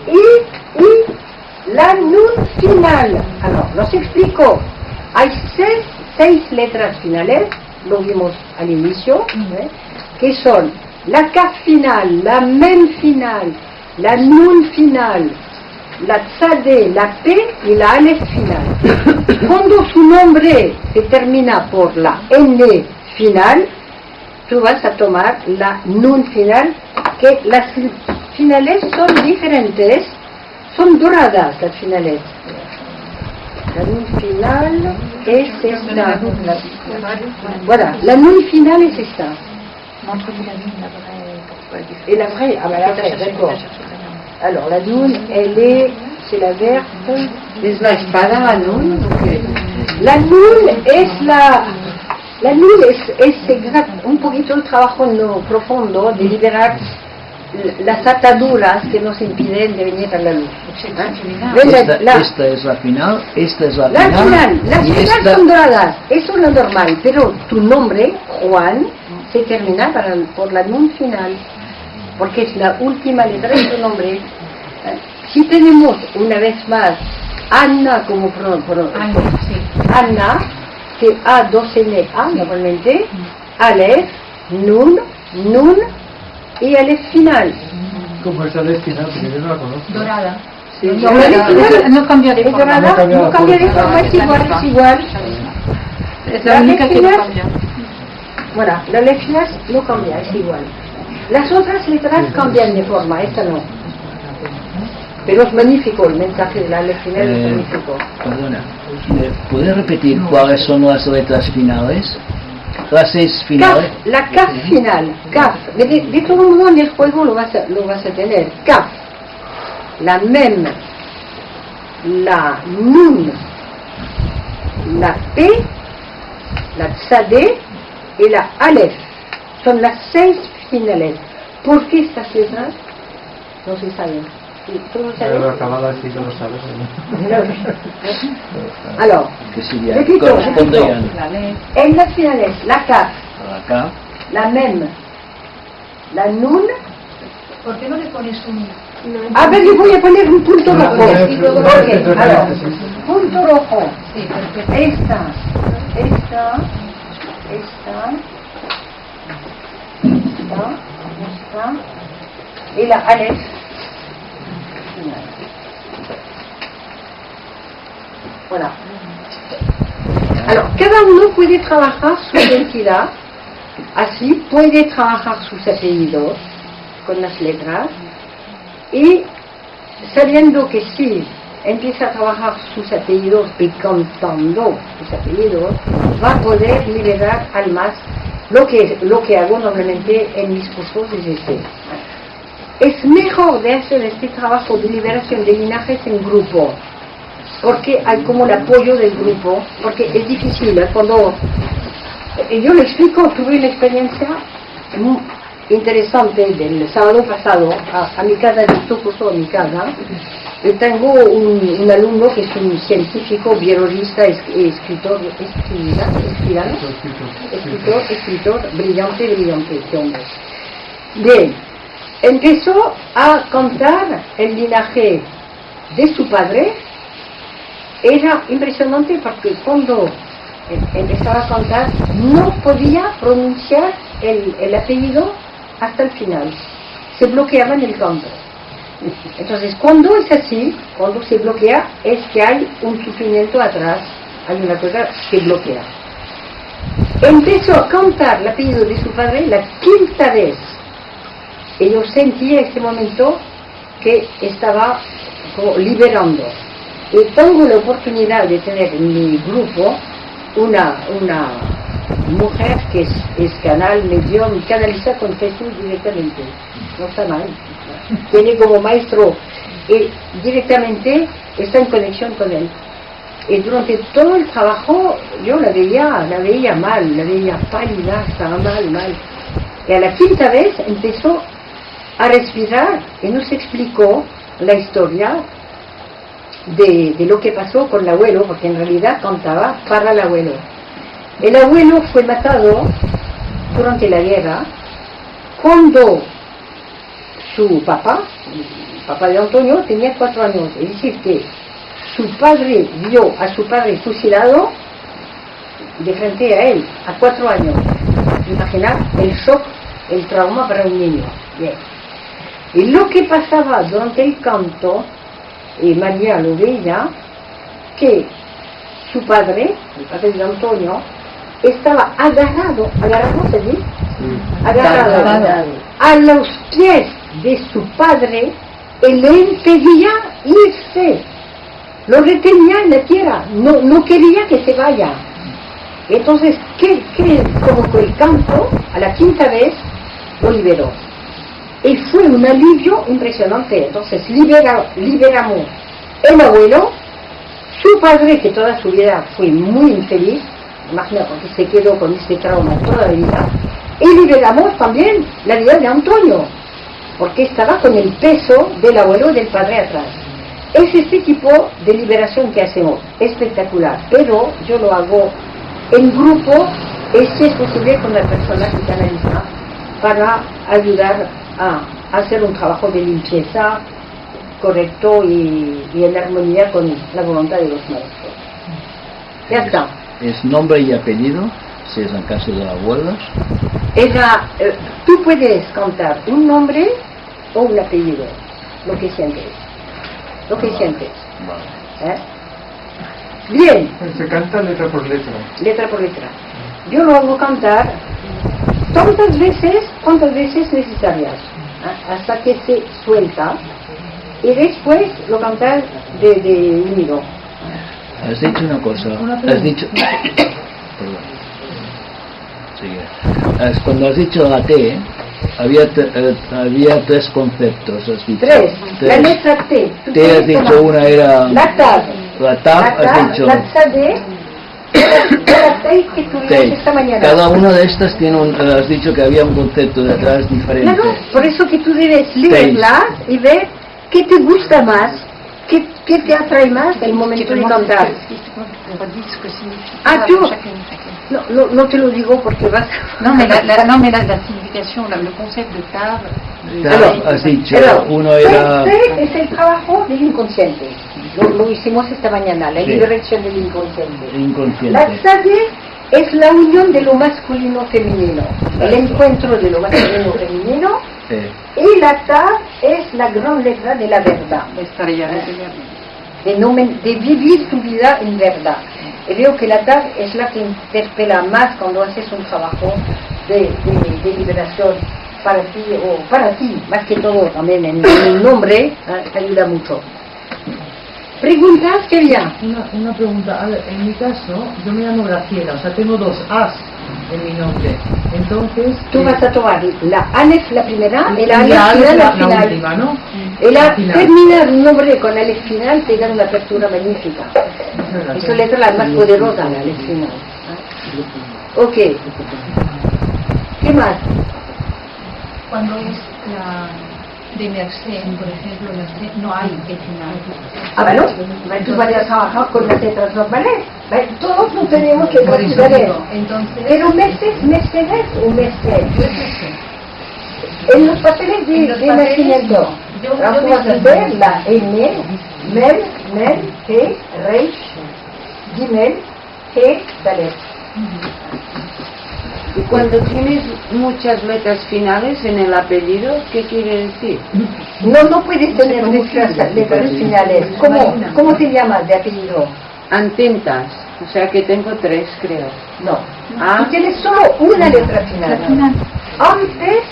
Speaker 5: y la Nun final. Alors, los explico. Hay seis letras finales, lo vimos al inicio, que son la Kaf final, la Mem final, la Nun final, la Tzadé, la P y la Aleph final. Cuando su nombre se termina por la N final, tú vas a tomar la Nun final, que las finales son diferentes, son doradas las finales. La Nun final es esta. Voilà, la Nun final es esta. Et la vraie, ah ben la vraie, d'accord. Alors la Nun, c'est la verte, es la espada, la Nun. La Nun es la Nun es un poquito el trabajo no profundo de liberar las ataduras que nos impiden de venir a la luz.
Speaker 9: Esta es la final, esta es la final.
Speaker 5: Las finales son doradas, eso es lo normal, pero tu nombre, Juan, se termina por la Nun final, porque es la última letra de tu nombre. Si tenemos una vez más Anna como Anna, que A2NA normalmente, Aleph, Nun y Aleph final.
Speaker 3: Como esa Aleph final, porque yo no la conozco.
Speaker 1: Dorada.
Speaker 5: Sí, no cambia de forma. No cambia de forma, es igual.
Speaker 2: Es la única que no cambia.
Speaker 5: Voilà, la Aleph final no cambia, es igual. Las otras letras cambian de forma, esta no. Pero es magnífico, el mensaje de la Aleph final es magnífico.
Speaker 9: Perdona, ¿puedes repetir cuáles son las letras finales? Las 6 finales.
Speaker 5: Kaf, la Kaf final, Kaf. De todo modo en el juego lo vas a tener. Kaf, la Mem, la Nun, la P, la Tzadé y la Aleph. Son las 6 finales. ¿Por qué estas letras? No se saben. ¿Tú lo sabes?
Speaker 3: Pero acabada sí que lo sabes.
Speaker 5: Alors,
Speaker 9: Que sería,
Speaker 5: repito.
Speaker 9: corresponderían
Speaker 5: En las finales, la Kaf,
Speaker 9: a la K.
Speaker 5: la Mem, la Nun.
Speaker 1: ¿Por qué no le pones un...?
Speaker 5: A ver, le voy a poner un punto rojo.
Speaker 3: Ok,
Speaker 5: Alors, punto rojo.
Speaker 1: Sí, perfecto.
Speaker 5: Esta. Y la Aleph. Voilà. Alors, cada uno puede trabajar su identidad, así puede trabajar sus apellidos con las letras y sabiendo que si empieza a trabajar sus apellidos y cantando sus apellidos, va a poder liberar almas. Lo que hago normalmente en mis cursos es este. Es mejor de hacer este trabajo de liberación de linajes en grupo, porque hay como el apoyo del grupo, porque es difícil. Cuando yo lo explico, tuve una experiencia muy interesante del sábado pasado a mi casa, de este curso a mi casa. Yo tengo un alumno que es un científico, biologista, escritor, brillante, este hombre. Bien, empezó a cantar el linaje de su padre. Era impresionante porque cuando empezaba a cantar no podía pronunciar el apellido hasta el final, se bloqueaba en el canto. Entonces, cuando es así, cuando se bloquea, es que hay un sufrimiento atrás, hay una cosa que bloquea. Empezó a cantar el apellido de su padre la 5ª vez. Y yo sentí en ese momento que estaba como liberando. Y tengo la oportunidad de tener en mi grupo una mujer que es canal, medium, canaliza con Jesús directamente. No está mal. Tiene como maestro y directamente está en conexión con él. Y durante todo el trabajo yo la veía mal, la veía pálida, estaba mal. Y a la quinta vez empezó a respirar y nos explicó la historia de lo que pasó con el abuelo, porque en realidad cantaba para el abuelo. El abuelo fue matado durante la guerra cuando su papá, el papá de Antonio, tenía 4 años. Es decir, que su padre vio a su padre fusilado de frente a él, a 4 años. Imaginar el shock, el trauma para un niño. Bien. Y lo que pasaba durante el canto, y María lo veía, que su padre, el padre de Antonio, estaba agarrado a los pies de su padre y le impedía irse. Lo retenía en la tierra, no quería que se vaya. Entonces, como que el canto, a la quinta vez, lo liberó. Y fue un alivio impresionante. Entonces, liberamos el abuelo, su padre, que toda su vida fue muy infeliz, imagina, porque se quedó con este trauma toda la vida, y liberamos también la vida de Antonio, porque estaba con el peso del abuelo y del padre atrás. Es este tipo de liberación que hacemos, espectacular, pero yo lo hago en grupo, y si es posible con la persona que canaliza, para ayudar a hacer un trabajo de limpieza correcto y en armonía con la voluntad de los maestros. Ya está.
Speaker 9: ¿Es nombre y apellido, si es en caso de abuelos?
Speaker 5: Tú puedes cantar un nombre o un apellido, lo que sientes.
Speaker 9: Vale.
Speaker 5: Bien.
Speaker 3: Se canta letra por letra.
Speaker 5: Letra por letra. Yo lo hago cantar cuántas veces necesarias, hasta que se suelta, y después lo cantar de unido.
Speaker 9: Has dicho una cosa. Has dicho. Perdón. Sigue. Cuando has dicho la T, había 3 conceptos. Has dicho.
Speaker 5: 3. La letra T.
Speaker 9: T has dicho una era.
Speaker 5: La TAB.
Speaker 9: La TAB has dicho.
Speaker 5: La TAD. La T que tuvimos esta mañana.
Speaker 9: Cada una de estas tiene has dicho que había un concepto detrás diferente.
Speaker 5: Claro, por eso que tú debes leerlas y ver qué te gusta más, qué te atrae más el momento de cantar. Tú no te lo digo porque vas.
Speaker 2: Non, mais la signification, le concept de TAB.
Speaker 9: Has dicho, uno era.
Speaker 5: Este es el trabajo del inconsciente. Lo hicimos esta mañana, la liberación del inconsciente. La TAD es la unión de lo masculino-femenino, el encuentro de lo masculino-femenino, y la TAB es la gran letra de la verdad. De vivir tu vida en verdad. Y veo que la TAB es la que interpela más cuando haces un trabajo de liberación para ti, más que todo también en el nombre, ayuda mucho. ¿Preguntas? ¿Qué había?
Speaker 7: Una pregunta. A ver, en mi caso, yo me llamo Graciela, o sea, tengo 2 As en mi nombre. Entonces...
Speaker 5: Tú vas a tomar la Aleph la primera y la
Speaker 7: Aleph
Speaker 5: final
Speaker 7: la
Speaker 5: al final.
Speaker 7: última, ¿no?
Speaker 5: Terminar un nombre con Aleph final te da una apertura magnífica. Es la letra la más poderosa, la Aleph final. Ok. ¿Qué más?
Speaker 1: Cuando es la de Merced, por ejemplo, Merced, no hay el final.
Speaker 5: Bueno, tú vas a trabajar con las letras normales. Todos no tenemos que considerar.
Speaker 1: Entonces,
Speaker 5: pero Mercedes o Merced. En los papeles de nacimiento, vamos a hacer la N, Mel, G, Reish, Gimel, G, Dalet.
Speaker 6: Y cuando tienes muchas letras finales en el apellido, ¿qué quiere decir?
Speaker 5: No puedes tener muchas letras finales. ¿Cómo te llamas de apellido?
Speaker 6: Antintas, o sea que tengo 3, creo.
Speaker 5: No. Tú tienes solo una letra final. Antes.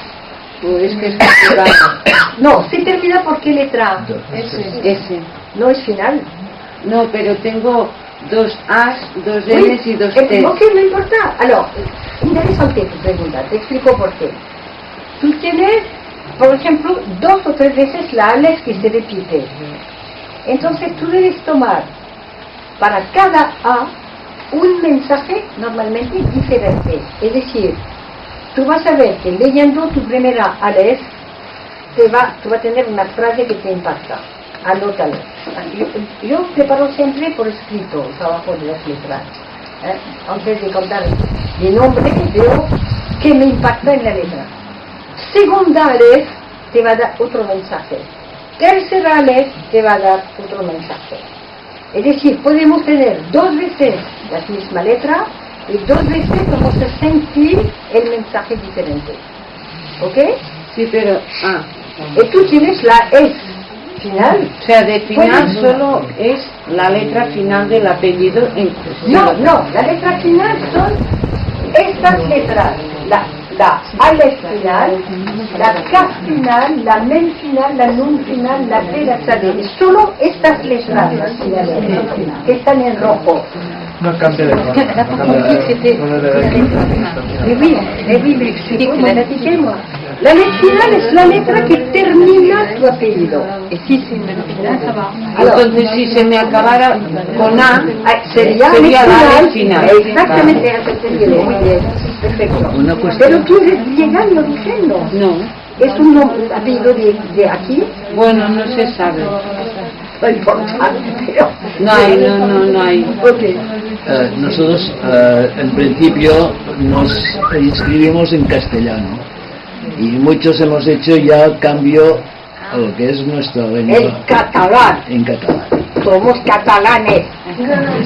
Speaker 6: Es que es complicado.
Speaker 5: No, se termina por qué letra.
Speaker 6: S.
Speaker 5: No es final.
Speaker 6: No, pero tengo 2 A's, 2 N's y 2 T's.
Speaker 5: Ok, no importa. Alors, interesante tu pregunta, te explico por qué. Tú tienes, por ejemplo, 2 o 3 veces la Alex que se repite. Entonces tú debes tomar para cada A un mensaje normalmente diferente. Es decir, tú vas a ver que leyendo tu primera Alex, tú vas a tener una frase que te impacta. Anótalo. Yo preparo siempre por escrito el trabajo de las letras. Antes de contar mi nombre, veo que me impacta en la letra. Segunda Alex te va a dar otro mensaje. Tercera Alex te va a dar otro mensaje. Es decir, podemos tener 2 veces la misma letra y 2 veces vamos a sentir el mensaje diferente. ¿Ok?
Speaker 6: Sí, pero
Speaker 5: Y tú tienes la S final.
Speaker 6: o sea, de final solo es la letra final del apellido.
Speaker 5: No, la letra final son estas letras. La Alex final, la K final, la men final, la nun final, la T, la T. Solo estas letras las finales, que están en rojo.
Speaker 3: No cambia de color.
Speaker 5: Oui, me explico, me expliqué moi. La letra final es la letra que termina tu apellido.
Speaker 6: Entonces, si se me acabara con A,
Speaker 5: sería
Speaker 6: la letra final.
Speaker 5: Exactamente, has entendido. Muy bien, perfecto.
Speaker 9: Una cuestión.
Speaker 5: Pero tú eres llegando diciendo.
Speaker 6: No.
Speaker 5: ¿Es un nombre, apellido de aquí?
Speaker 6: Bueno, no se sabe.
Speaker 5: No importa, pero...
Speaker 6: No hay.
Speaker 5: Ok.
Speaker 9: Nosotros en principio nos inscribimos en castellano y muchos hemos hecho ya cambio a lo que es nuestra lengua.
Speaker 5: El catalán.
Speaker 9: En catalán.
Speaker 5: Somos catalanes.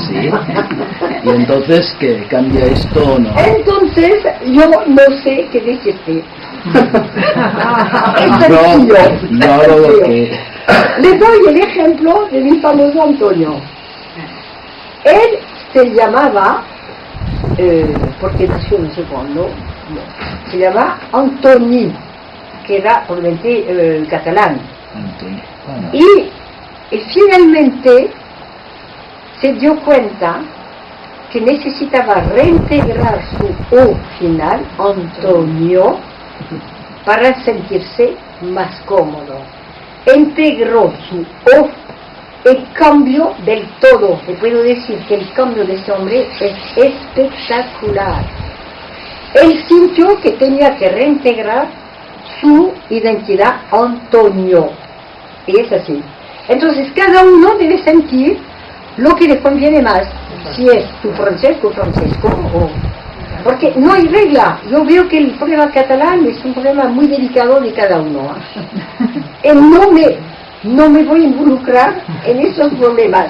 Speaker 9: Sí. Y entonces, ¿qué? ¿Cambia esto o no?
Speaker 5: Entonces, yo no sé qué decirte.
Speaker 9: Yo hago lo que...
Speaker 5: Le doy el ejemplo de mi famoso Antonio. Él se llamaba, porque nació no sé cuándo, se llamaba Antoni, que era probablemente catalán.
Speaker 9: Antonio.
Speaker 5: Y finalmente se dio cuenta que necesitaba reintegrar su O final, Antonio, para sentirse más cómodo. Integró su O y cambió del todo. Le puedo decir que el cambio de ese hombre es espectacular. Él sintió que tenía que reintegrar su identidad Antonio. Y es así. Entonces cada uno debe sentir lo que le conviene más. Si es tu Francesco, o... Porque no hay regla. Yo veo que el problema catalán es un problema muy delicado de cada uno. No me voy a involucrar en esos problemas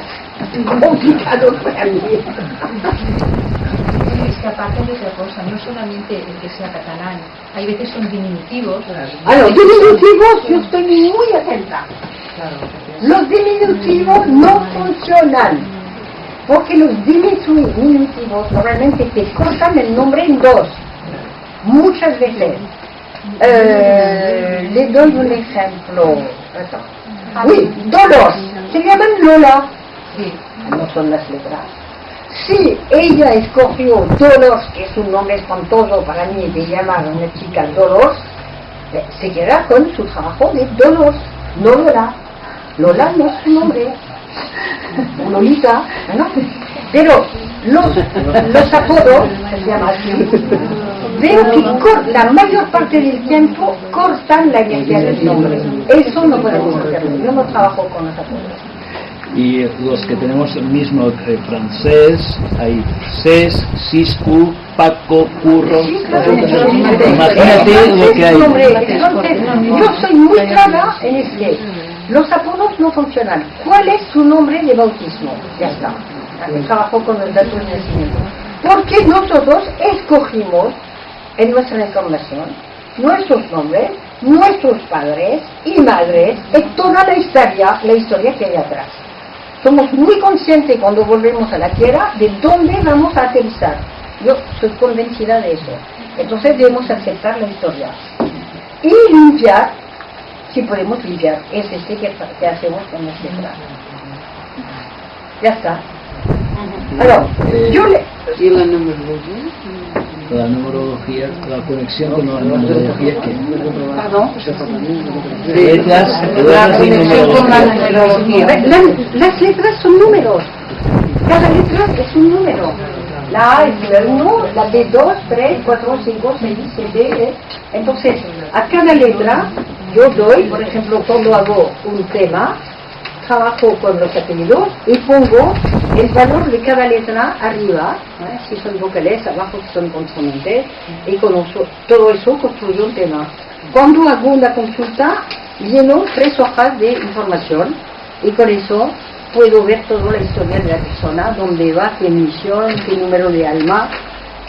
Speaker 5: complicados para mí.
Speaker 1: Es que aparte de otra cosa, no solamente el que sea catalán, hay veces son diminutivos.
Speaker 5: A los diminutivos yo estoy muy atenta. Los diminutivos no funcionan, porque los diminutivos normalmente te cortan el nombre en 2, muchas veces. Le doy un ejemplo. Oui, Dolores, se llaman Lola, no son las letras. Si ella escogió Dolores, que es un nombre espantoso para mí de llamar a una chica Dolores, se queda con su trabajo de Dolores, no Lola. Lola no es su nombre, Lolita, ¿no? Pero los apodos se llaman así. Veo que la mayor parte del tiempo cortan la identidad del nombre. Eso no podemos hacerlo. Yo no trabajo con los apodos.
Speaker 9: Y los que tenemos el mismo francés, hay Cés, Cisco, Paco, Curro. Imagínate lo que hay.
Speaker 5: Entonces, yo soy muy clara en este. Los apodos no funcionan. ¿Cuál es su nombre de bautismo? Ya está. Trabajo con los datos de nacimiento. Porque nosotros escogimos en nuestra información nuestros nombres, nuestros padres y madres y toda la historia que hay atrás. Somos muy conscientes cuando volvemos a la Tierra de dónde vamos a aterrizar. Yo soy convencida de eso. Entonces debemos aceptar la historia y limpiar, si podemos limpiar, es que hacemos con nuestra. Ya está. Alors, yo le...
Speaker 6: ¿Y la numerología?
Speaker 9: La numerología, la conexión con la numerología que...
Speaker 5: Pardon.
Speaker 9: Letras y numerología.
Speaker 5: Las letras son números. Cada letra es un número. La A es la 1, la B 2, 3, 4, 5, 6, 7. Entonces, a cada letra yo doy, por ejemplo, cuando hago un tema, trabajo con los apellidos y pongo el valor de cada letra arriba, si son vocales, abajo si son consonantes, y con todo eso construyo un tema. Cuando hago una consulta, lleno 3 hojas de información y con eso puedo ver toda la historia de la persona, dónde va, qué misión, qué número de alma,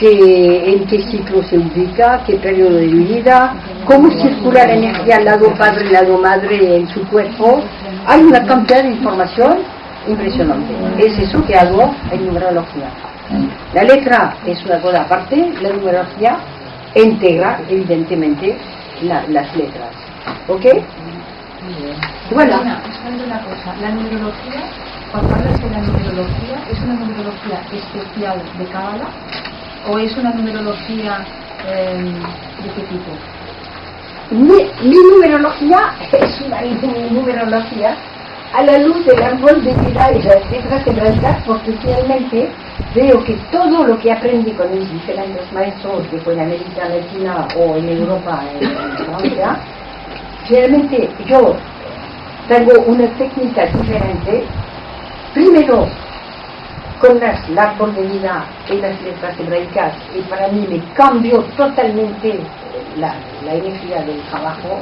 Speaker 5: en qué ciclo se ubica, qué periodo de vida, cómo circula la energía lado padre, lado madre en su cuerpo. Hay una cantidad de información impresionante. Es eso que hago en numerología. La letra es una cosa aparte, la numerología integra evidentemente las letras. ¿Ok? Bueno.
Speaker 1: Buscando una cosa, la numerología, cuando hablas de la numerología, ¿es una numerología especial de Cábala o es una numerología de qué tipo?
Speaker 5: Mi numerología es una numerología a la luz del árbol de vida y las letras hebraicas, porque realmente veo que todo lo que aprendí con mis diferentes maestros, que fue en América Latina o en Europa, en Francia, realmente yo tengo una técnica diferente. Primero, con el árbol de vida y las letras hebraicas, y para mí me cambió totalmente la energía del trabajo.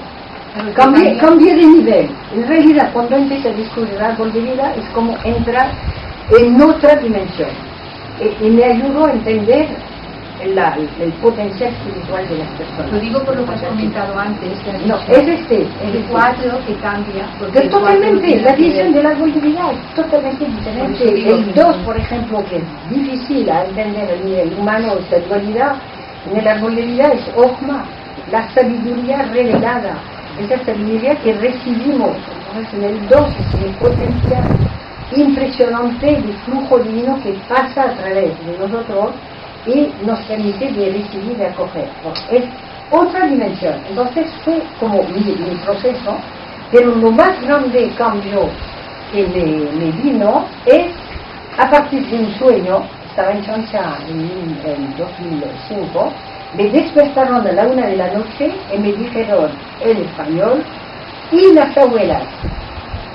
Speaker 5: Cambié de nivel. En realidad, cuando empecé a descubrir el árbol de vida, es como entrar en otra dimensión. Y me ayudó a entender el potencial espiritual de las personas.
Speaker 1: Lo digo por lo que has comentado antes.
Speaker 5: No, es
Speaker 1: el 4 que cambia.
Speaker 5: Pero totalmente, la visión del árbol de vida es totalmente diferente. El 2, por ejemplo, que es difícil a entender a nivel humano, esta dualidad, en el árbol de vida es Ochma, la sabiduría revelada, esa sabiduría que recibimos. Entonces, en el 2 es el potencial impresionante del flujo divino que pasa a través de nosotros y nos permite de recibir y de acoger. Es otra dimensión. Entonces fue como mi proceso, pero lo más grande cambio que me vino es a partir de un sueño. Estaba en Francia en 2005, me despertaron a la 1 de la noche y me dijeron en español y las abuelas.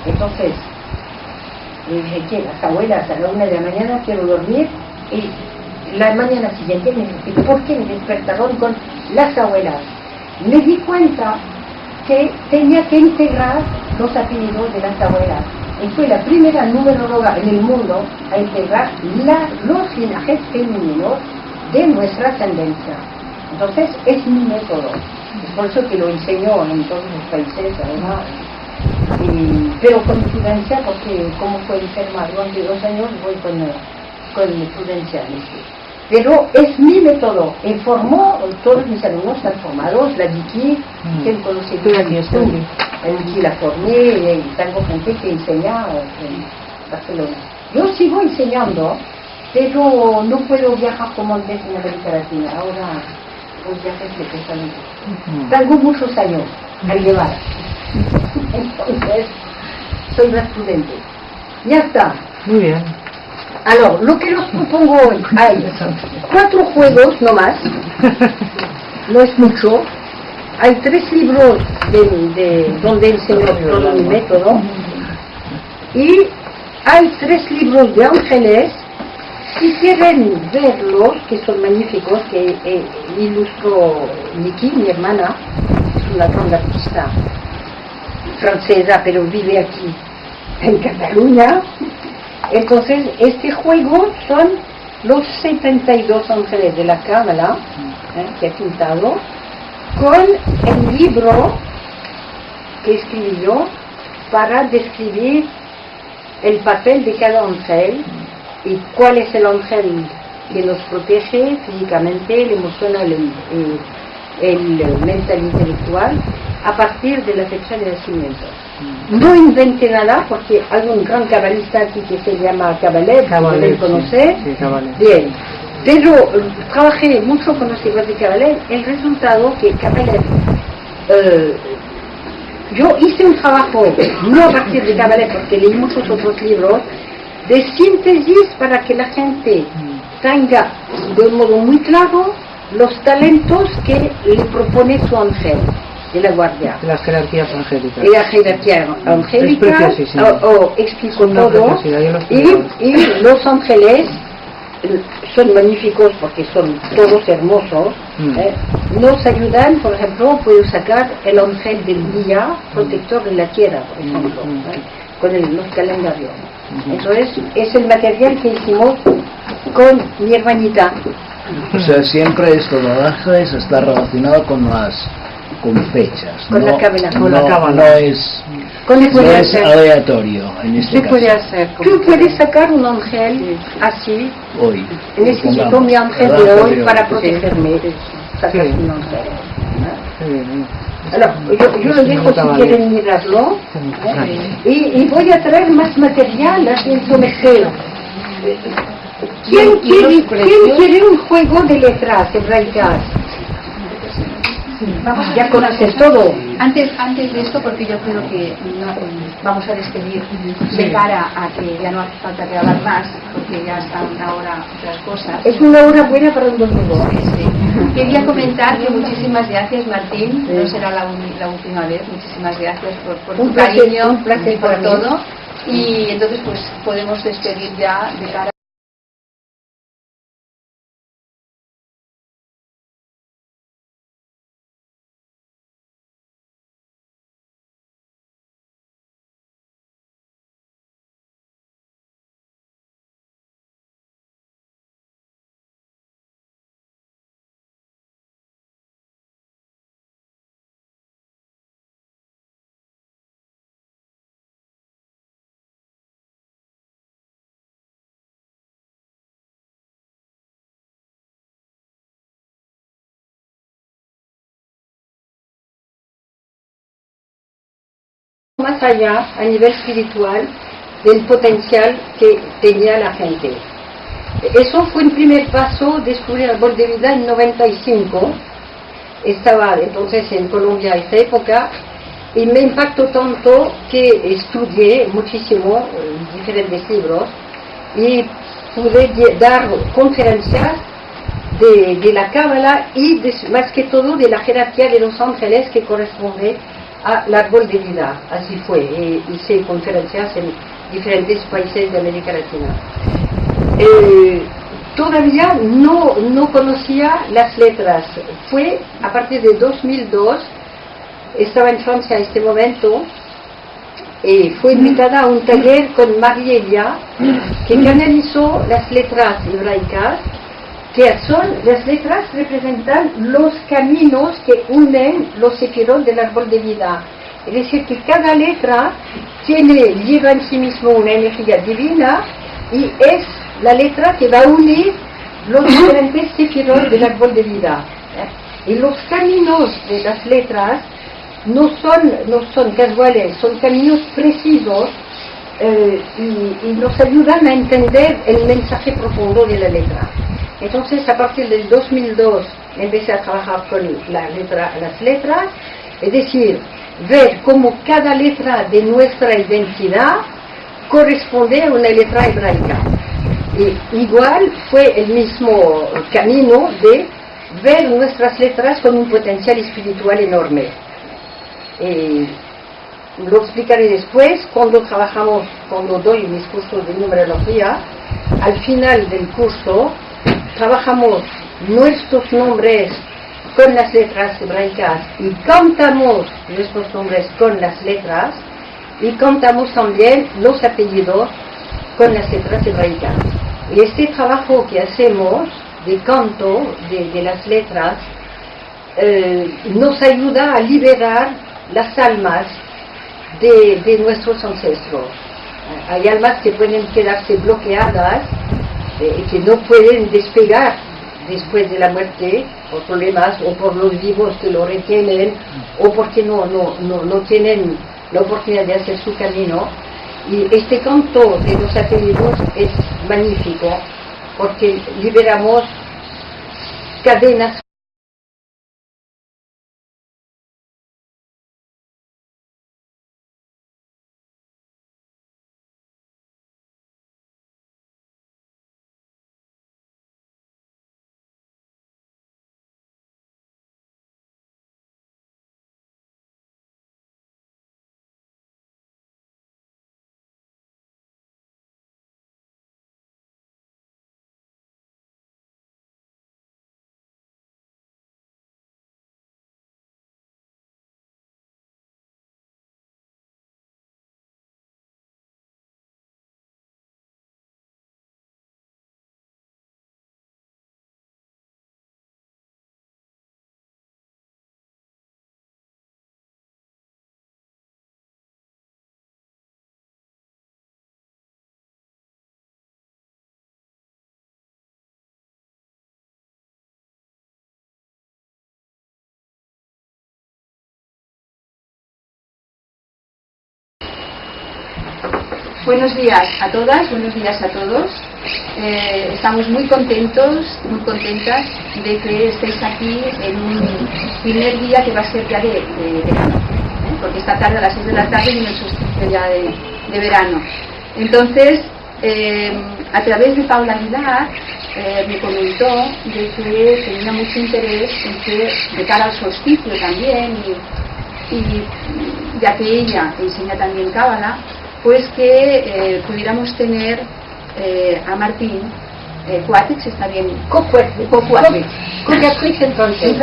Speaker 5: Entonces le dije que las abuelas a la 1 de la mañana quiero dormir, y la mañana siguiente me dije, ¿por qué me despertaron con las abuelas? Me di cuenta que tenía que integrar los apellidos de las abuelas. Y fue la primera numeróloga en el mundo a integrar los linajes femeninos de nuestra ascendencia. Entonces es mi método. Es por eso que lo enseño en todos los países, además. Pero con prudencia, porque como fue enferma durante 2 años, voy con prudencia. Pero es mi método. Y formó, todos mis alumnos están formados, la Vicky, que conoce Vicky la formé, y tengo gente que enseña en Barcelona. Yo sigo enseñando, pero no puedo viajar como antes en América Latina. Ahora los viajes me cuestan mucho. Tengo muchos años a llevar. Entonces, soy más prudente. Ya está.
Speaker 7: Muy bien.
Speaker 5: Alors, lo que os propongo hoy, hay 4 juegos, no más, no es mucho. Hay 3 libros donde enseño todo mi método, y hay 3 libros de ángeles. Si quieren verlos, que son magníficos, que ilustró Niki, mi hermana, es una gran artista francesa, pero vive aquí en Cataluña. Entonces, este juego son los 72 ángeles de la Cábala, que he pintado, con el libro que escribí yo para describir el papel de cada ángel y cuál es el ángel que nos protege físicamente, el emocional, el mental, intelectual, a partir de la fecha de nacimiento. no inventé nada porque hay un gran cabalista aquí que se llama Cabalet, ¿lo conoce?
Speaker 3: Sí, Cabalet.
Speaker 5: Bien, pero trabajé mucho con los libros de Cabalet. El resultado que Cabalet, yo hice un trabajo, no a partir de Cabalet porque leí muchos otros libros, de síntesis para que la gente tenga de un modo muy claro los talentos que le propone su ángel de la guardia.
Speaker 3: Las jerarquías angélicas.
Speaker 5: Y la jerarquía angélica,
Speaker 3: Es preciosísimo.
Speaker 5: explico
Speaker 3: Una
Speaker 5: todo,
Speaker 3: preciosidad, yo los
Speaker 5: y los ángeles son magníficos porque son todos hermosos, nos ayudan. Por ejemplo, puedo sacar el ángel del día, protector de la tierra, por ejemplo, con los calendarios. Entonces, es el material que hicimos con mi hermanita.
Speaker 9: O sea, siempre esto de ángeles está relacionado con fechas.
Speaker 5: Con la cábala.
Speaker 9: No, no es, no es aleatorio en este
Speaker 6: ¿Qué
Speaker 9: caso.
Speaker 6: puede hacer?
Speaker 5: Tú puedes sacar un ángel así.
Speaker 9: Hoy.
Speaker 5: Necesito
Speaker 9: Pongamos,
Speaker 5: mi ángel
Speaker 9: el
Speaker 5: de
Speaker 9: ángel
Speaker 5: hoy
Speaker 9: de
Speaker 5: para protegerme. Sacas un ángel. Alors, yo lo dejo si quieren mirarlo. Y voy a traer más material en su merced. ¿Quién quiere un juego de letras hebraicas? Ya conoces todo.
Speaker 1: Antes de esto, porque yo creo que vamos a despedir de cara a que ya no hace falta que hablar más, porque ya están ahora otras cosas.
Speaker 5: Es una hora buena para un domingo.
Speaker 1: Sí. Quería comentar que muchísimas gracias, Martín, no será la última vez, muchísimas gracias por tu cariño y por todo. Y entonces pues podemos despedir ya de cara
Speaker 5: más allá a nivel espiritual del potencial que tenía la gente. Eso fue el primer paso, descubrir el árbol de vida en 95. Estaba entonces en Colombia a esa época y me impactó tanto que estudié muchísimo diferentes libros y pude dar conferencias de la Cábala y más que todo de la jerarquía de los ángeles que corresponde al árbol de vida. Así fue. Hice conferencias en diferentes países de América Latina. Todavía no conocía las letras. Fue a partir de 2002, estaba en Francia en este momento, fue invitada a un taller con Marielia, que canalizó las letras hebraicas, que son, las letras representan los caminos que unen los sefirot del árbol de vida. Es decir, que cada letra lleva en sí mismo una energía divina y es la letra que va a unir los diferentes sefirot del árbol de vida. Y los caminos de las letras no son casuales, son caminos precisos y nos ayudan a entender el mensaje profundo de la letra. Entonces, a partir del 2002 empecé a trabajar con las letras, es decir, ver cómo cada letra de nuestra identidad corresponde a una letra hebraica. Y igual fue el mismo camino de ver nuestras letras con un potencial espiritual enorme. Lo explicaré después cuando doy mis cursos de numerología. Al final del curso trabajamos nuestros nombres con las letras hebraicas y cantamos nuestros nombres con las letras y cantamos también los apellidos con las letras hebraicas. Y este trabajo que hacemos de canto de las letras nos ayuda a liberar las almas de nuestros ancestros. Hay almas que pueden quedarse bloqueadas y que no pueden despegar después de la muerte por problemas o por los vivos que lo retienen o porque no tienen
Speaker 2: la oportunidad de hacer su camino. Y este canto de los apellidos es magnífico porque liberamos cadenas.
Speaker 1: Buenos días a todas, buenos días a todos. Estamos muy contentos, muy contentas de que estéis aquí en un primer día que va a ser ya de verano, porque esta tarde a las 6 de la tarde viene el solsticio ya de verano. Entonces, a través de Paula Aguilar, me comentó de que tenía mucho interés en que, de cara al solsticio también, y ya que ella enseña también Cábala, pues que pudiéramos tener a Martín Coatrix, está bien,
Speaker 2: Coatrix en francés.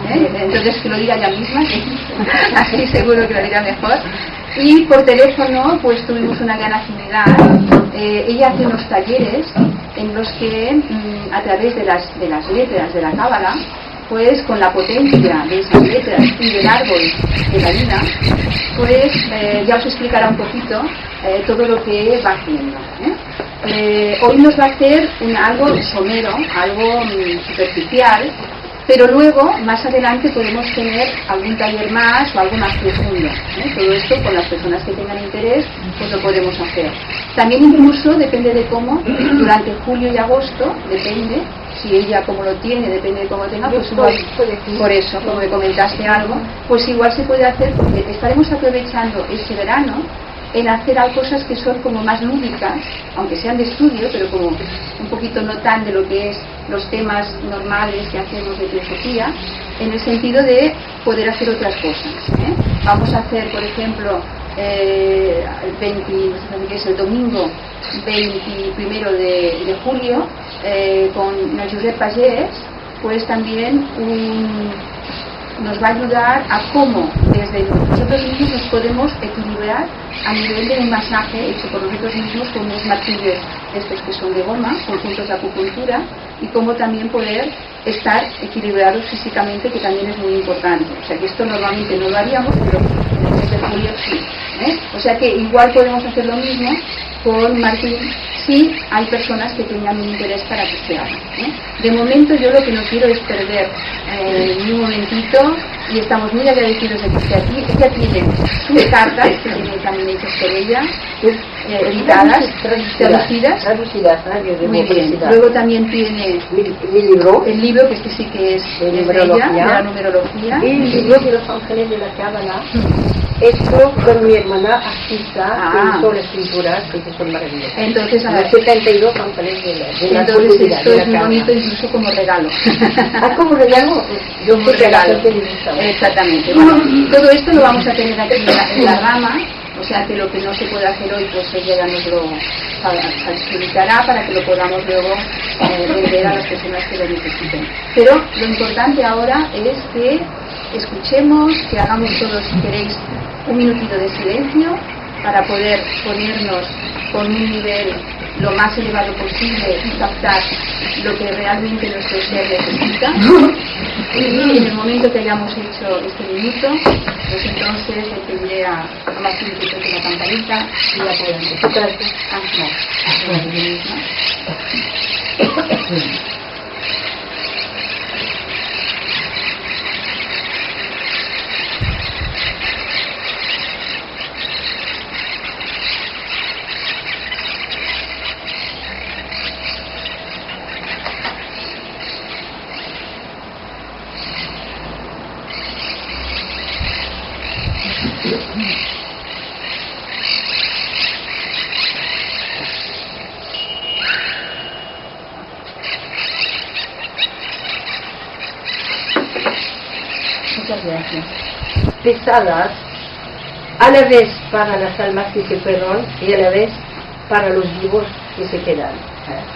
Speaker 1: Entonces que lo diga ella misma, así seguro que lo dirá mejor. Y por teléfono pues tuvimos una gran afinidad. Ella hace unos talleres en los que a través de las letras de la Cábala, pues con la potencia de esas letras y del árbol de la vida, pues ya os explicará un poquito todo lo que va haciendo. Hoy nos va a hacer algo somero, algo superficial, pero luego, más adelante, podemos tener algún taller más o algo más profundo. Todo esto, con las personas que tengan interés, pues lo podemos hacer. También incluso, depende de cómo, durante julio y agosto, depende, si ella como lo tiene, depende de cómo tenga, pues igual, por eso, como me comentaste algo, pues igual se puede hacer, porque estaremos aprovechando este verano en hacer cosas que son como más lúdicas, aunque sean de estudio, pero como un poquito no tan de lo que es los temas normales que hacemos de filosofía, en el sentido de poder hacer otras cosas. Vamos a hacer, por ejemplo, el domingo 21 de julio, con Josep Pagès, pues también nos va a ayudar a cómo desde nosotros mismos nos podemos equilibrar a nivel de un masaje hecho por nosotros mismos con unos martillos estos que son de goma, con puntos de acupuntura, y cómo también poder estar equilibrados físicamente, que también es muy importante. O sea que esto normalmente no lo haríamos, pero en el mes de julio sí. O sea que igual podemos hacer lo mismo con Martín si hay personas que tengan un interés para que se haga. De momento yo lo que no quiero es perder ni un momentito, y estamos muy agradecidos de que esté aquí. Ella tiene sus cartas, que tiene también hechas por ella, editadas, traducidas. Muy bien. Luego también tiene el libro, que este sí que es de la numerología.
Speaker 2: Y el libro de los ángeles de la Cábala, hecho con mi hermana artista, que hizo las pinturas que son maravillosas.
Speaker 1: Entonces,
Speaker 2: a los 72 ángeles de la
Speaker 1: entonces esto es muy bonito, incluso como regalo.
Speaker 2: Como regalo, yo
Speaker 1: como regalo. Exactamente. Bueno, todo esto lo vamos a tener aquí en la rama, o sea que lo que no se puede hacer hoy, pues ella ya nos lo facilitará para que lo podamos luego vender a las personas que lo necesiten. Pero lo importante ahora es que escuchemos, que hagamos todos, si queréis, un minutito de silencio para poder ponernos con un nivel lo más elevado posible y captar lo que realmente nuestro ser necesita. Y en el momento que hayamos hecho este minuto, pues entonces le pediré a Martín que toque la campanita y ya pueden empezar.
Speaker 2: pesadas, a la vez para las almas que se fueron y a la vez para los vivos que se quedan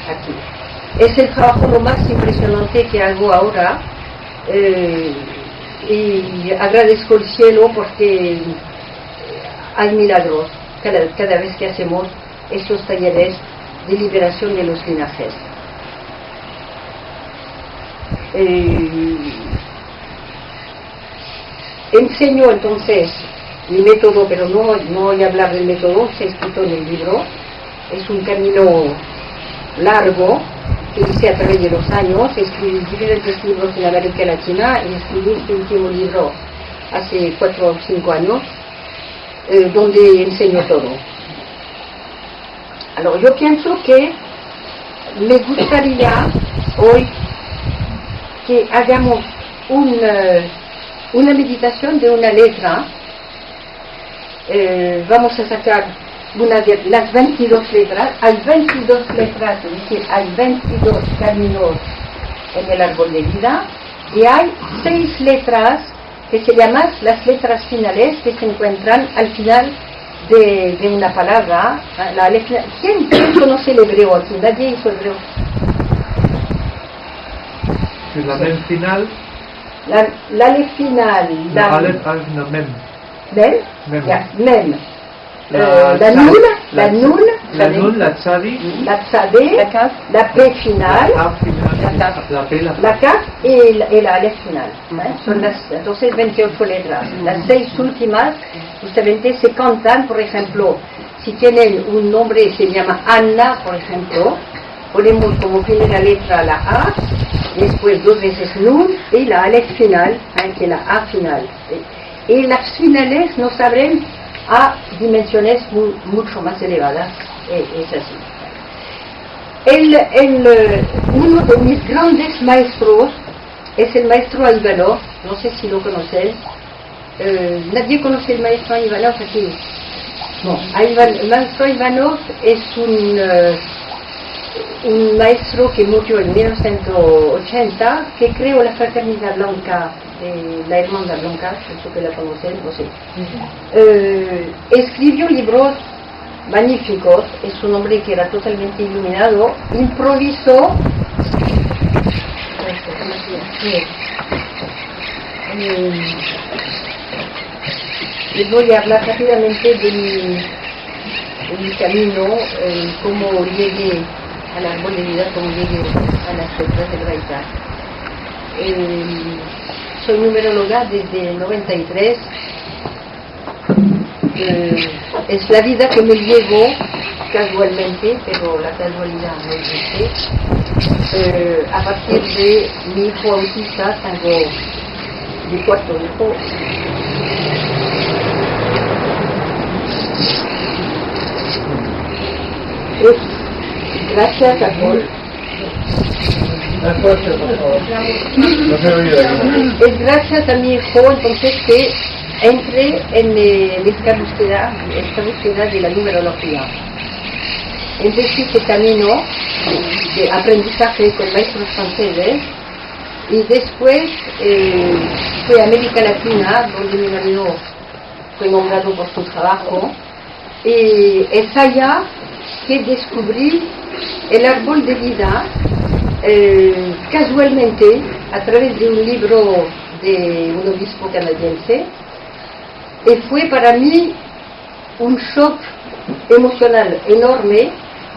Speaker 2: aquí. Es el trabajo lo más impresionante que hago ahora, y agradezco el cielo porque hay milagros cada vez que hacemos estos talleres de liberación de los linajes. Enseño entonces mi método, pero no voy a hablar del método, se ha escrito en el libro. Es un camino largo que hice a través de los años. Escribí diferentes libros en América Latina y escribí este último libro hace 4 o 5 años, donde enseño todo. Alors, yo pienso que me gustaría hoy que hagamos una meditación de una letra. Vamos a sacar una de las 22 letras. Hay 22 letras, es decir, hay 22 caminos en el árbol de vida, y hay 6 letras que se llaman las letras finales, que se encuentran al final de una palabra. ¿Quién conoce el hebreo aquí? Nadie hizo hebreo.
Speaker 3: La mem final.
Speaker 2: La le final.
Speaker 3: No, mem.
Speaker 2: ¿Mem?
Speaker 3: Mem.
Speaker 2: Ya, mem.
Speaker 3: La
Speaker 2: nun,
Speaker 3: la tzadi,
Speaker 2: la tzadé, la P final,
Speaker 3: la P,
Speaker 2: la Kaf y la Alef final. Son entonces 28 letras. Las 6 últimas justamente se cantan. Por ejemplo, si tienen un nombre se llama Anna, por ejemplo, ponemos como primera letra la A, después 2 veces Nun y la Alef final, que es la A final. Y las finales nos abren a dimensiones mucho más elevadas. Es así. Uno de mis grandes maestros es el maestro Ivanov. No sé si lo conocen. ¿Nadie conoce el maestro Ivanov aquí? No. El maestro Ivanov es un maestro que murió en 1980, que creó la Fraternidad Blanca, la Hermandad Blanca, pienso que la conocen, no sé. Escribió libros magníficos. Es un hombre que era totalmente iluminado, improvisó. Les voy a hablar rápidamente de mi camino, cómo llegué al árbol de vida, cómo llegué a las letras de Braita. Soy numeróloga desde el 93. Es la vida que me llevó casualmente, pero la casualidad no existe. A partir de mi hijo autista, tengo mi 4 hijos. Gracias a Dios. Es gracias a mi hijo entonces que entré en esta búsqueda de la numerología. Empecé este camino de aprendizaje con maestros franceses y después fui a América Latina, donde mi marido fue nombrado por su trabajo, y es allá que descubrí el árbol de vida casualmente a través de un libro de un obispo canadiense, y fue para mí un shock emocional enorme.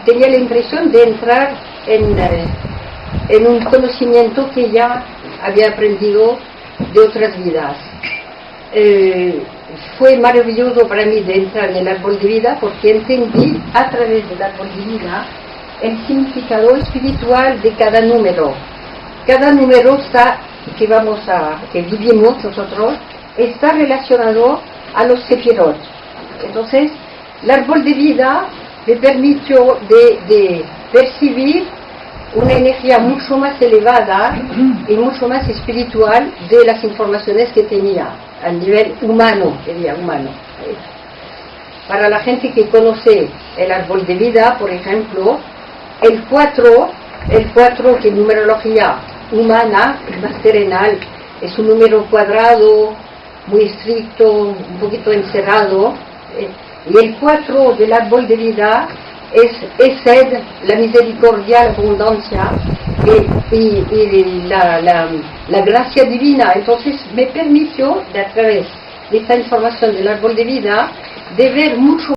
Speaker 2: Tenía la impresión de entrar en un conocimiento que ya había aprendido de otras vidas. Fue maravilloso para mí de entrar en el árbol de vida, porque entendí a través del árbol de vida el significado espiritual de cada número. Cada número que vivimos nosotros está relacionado a los sefirot. Entonces, el árbol de vida me permitió de percibir una energía mucho más elevada y mucho más espiritual de las informaciones que tenía a nivel humano, Para la gente que conoce el árbol de vida, por ejemplo, el 4, que en numerología humana, más terrenal, es un número cuadrado, muy estricto, un poquito encerrado. Y el 4 del árbol de vida es sed, la misericordia, la abundancia y la gracia divina. Entonces me permitió, a través de esta información del árbol de vida, de ver mucho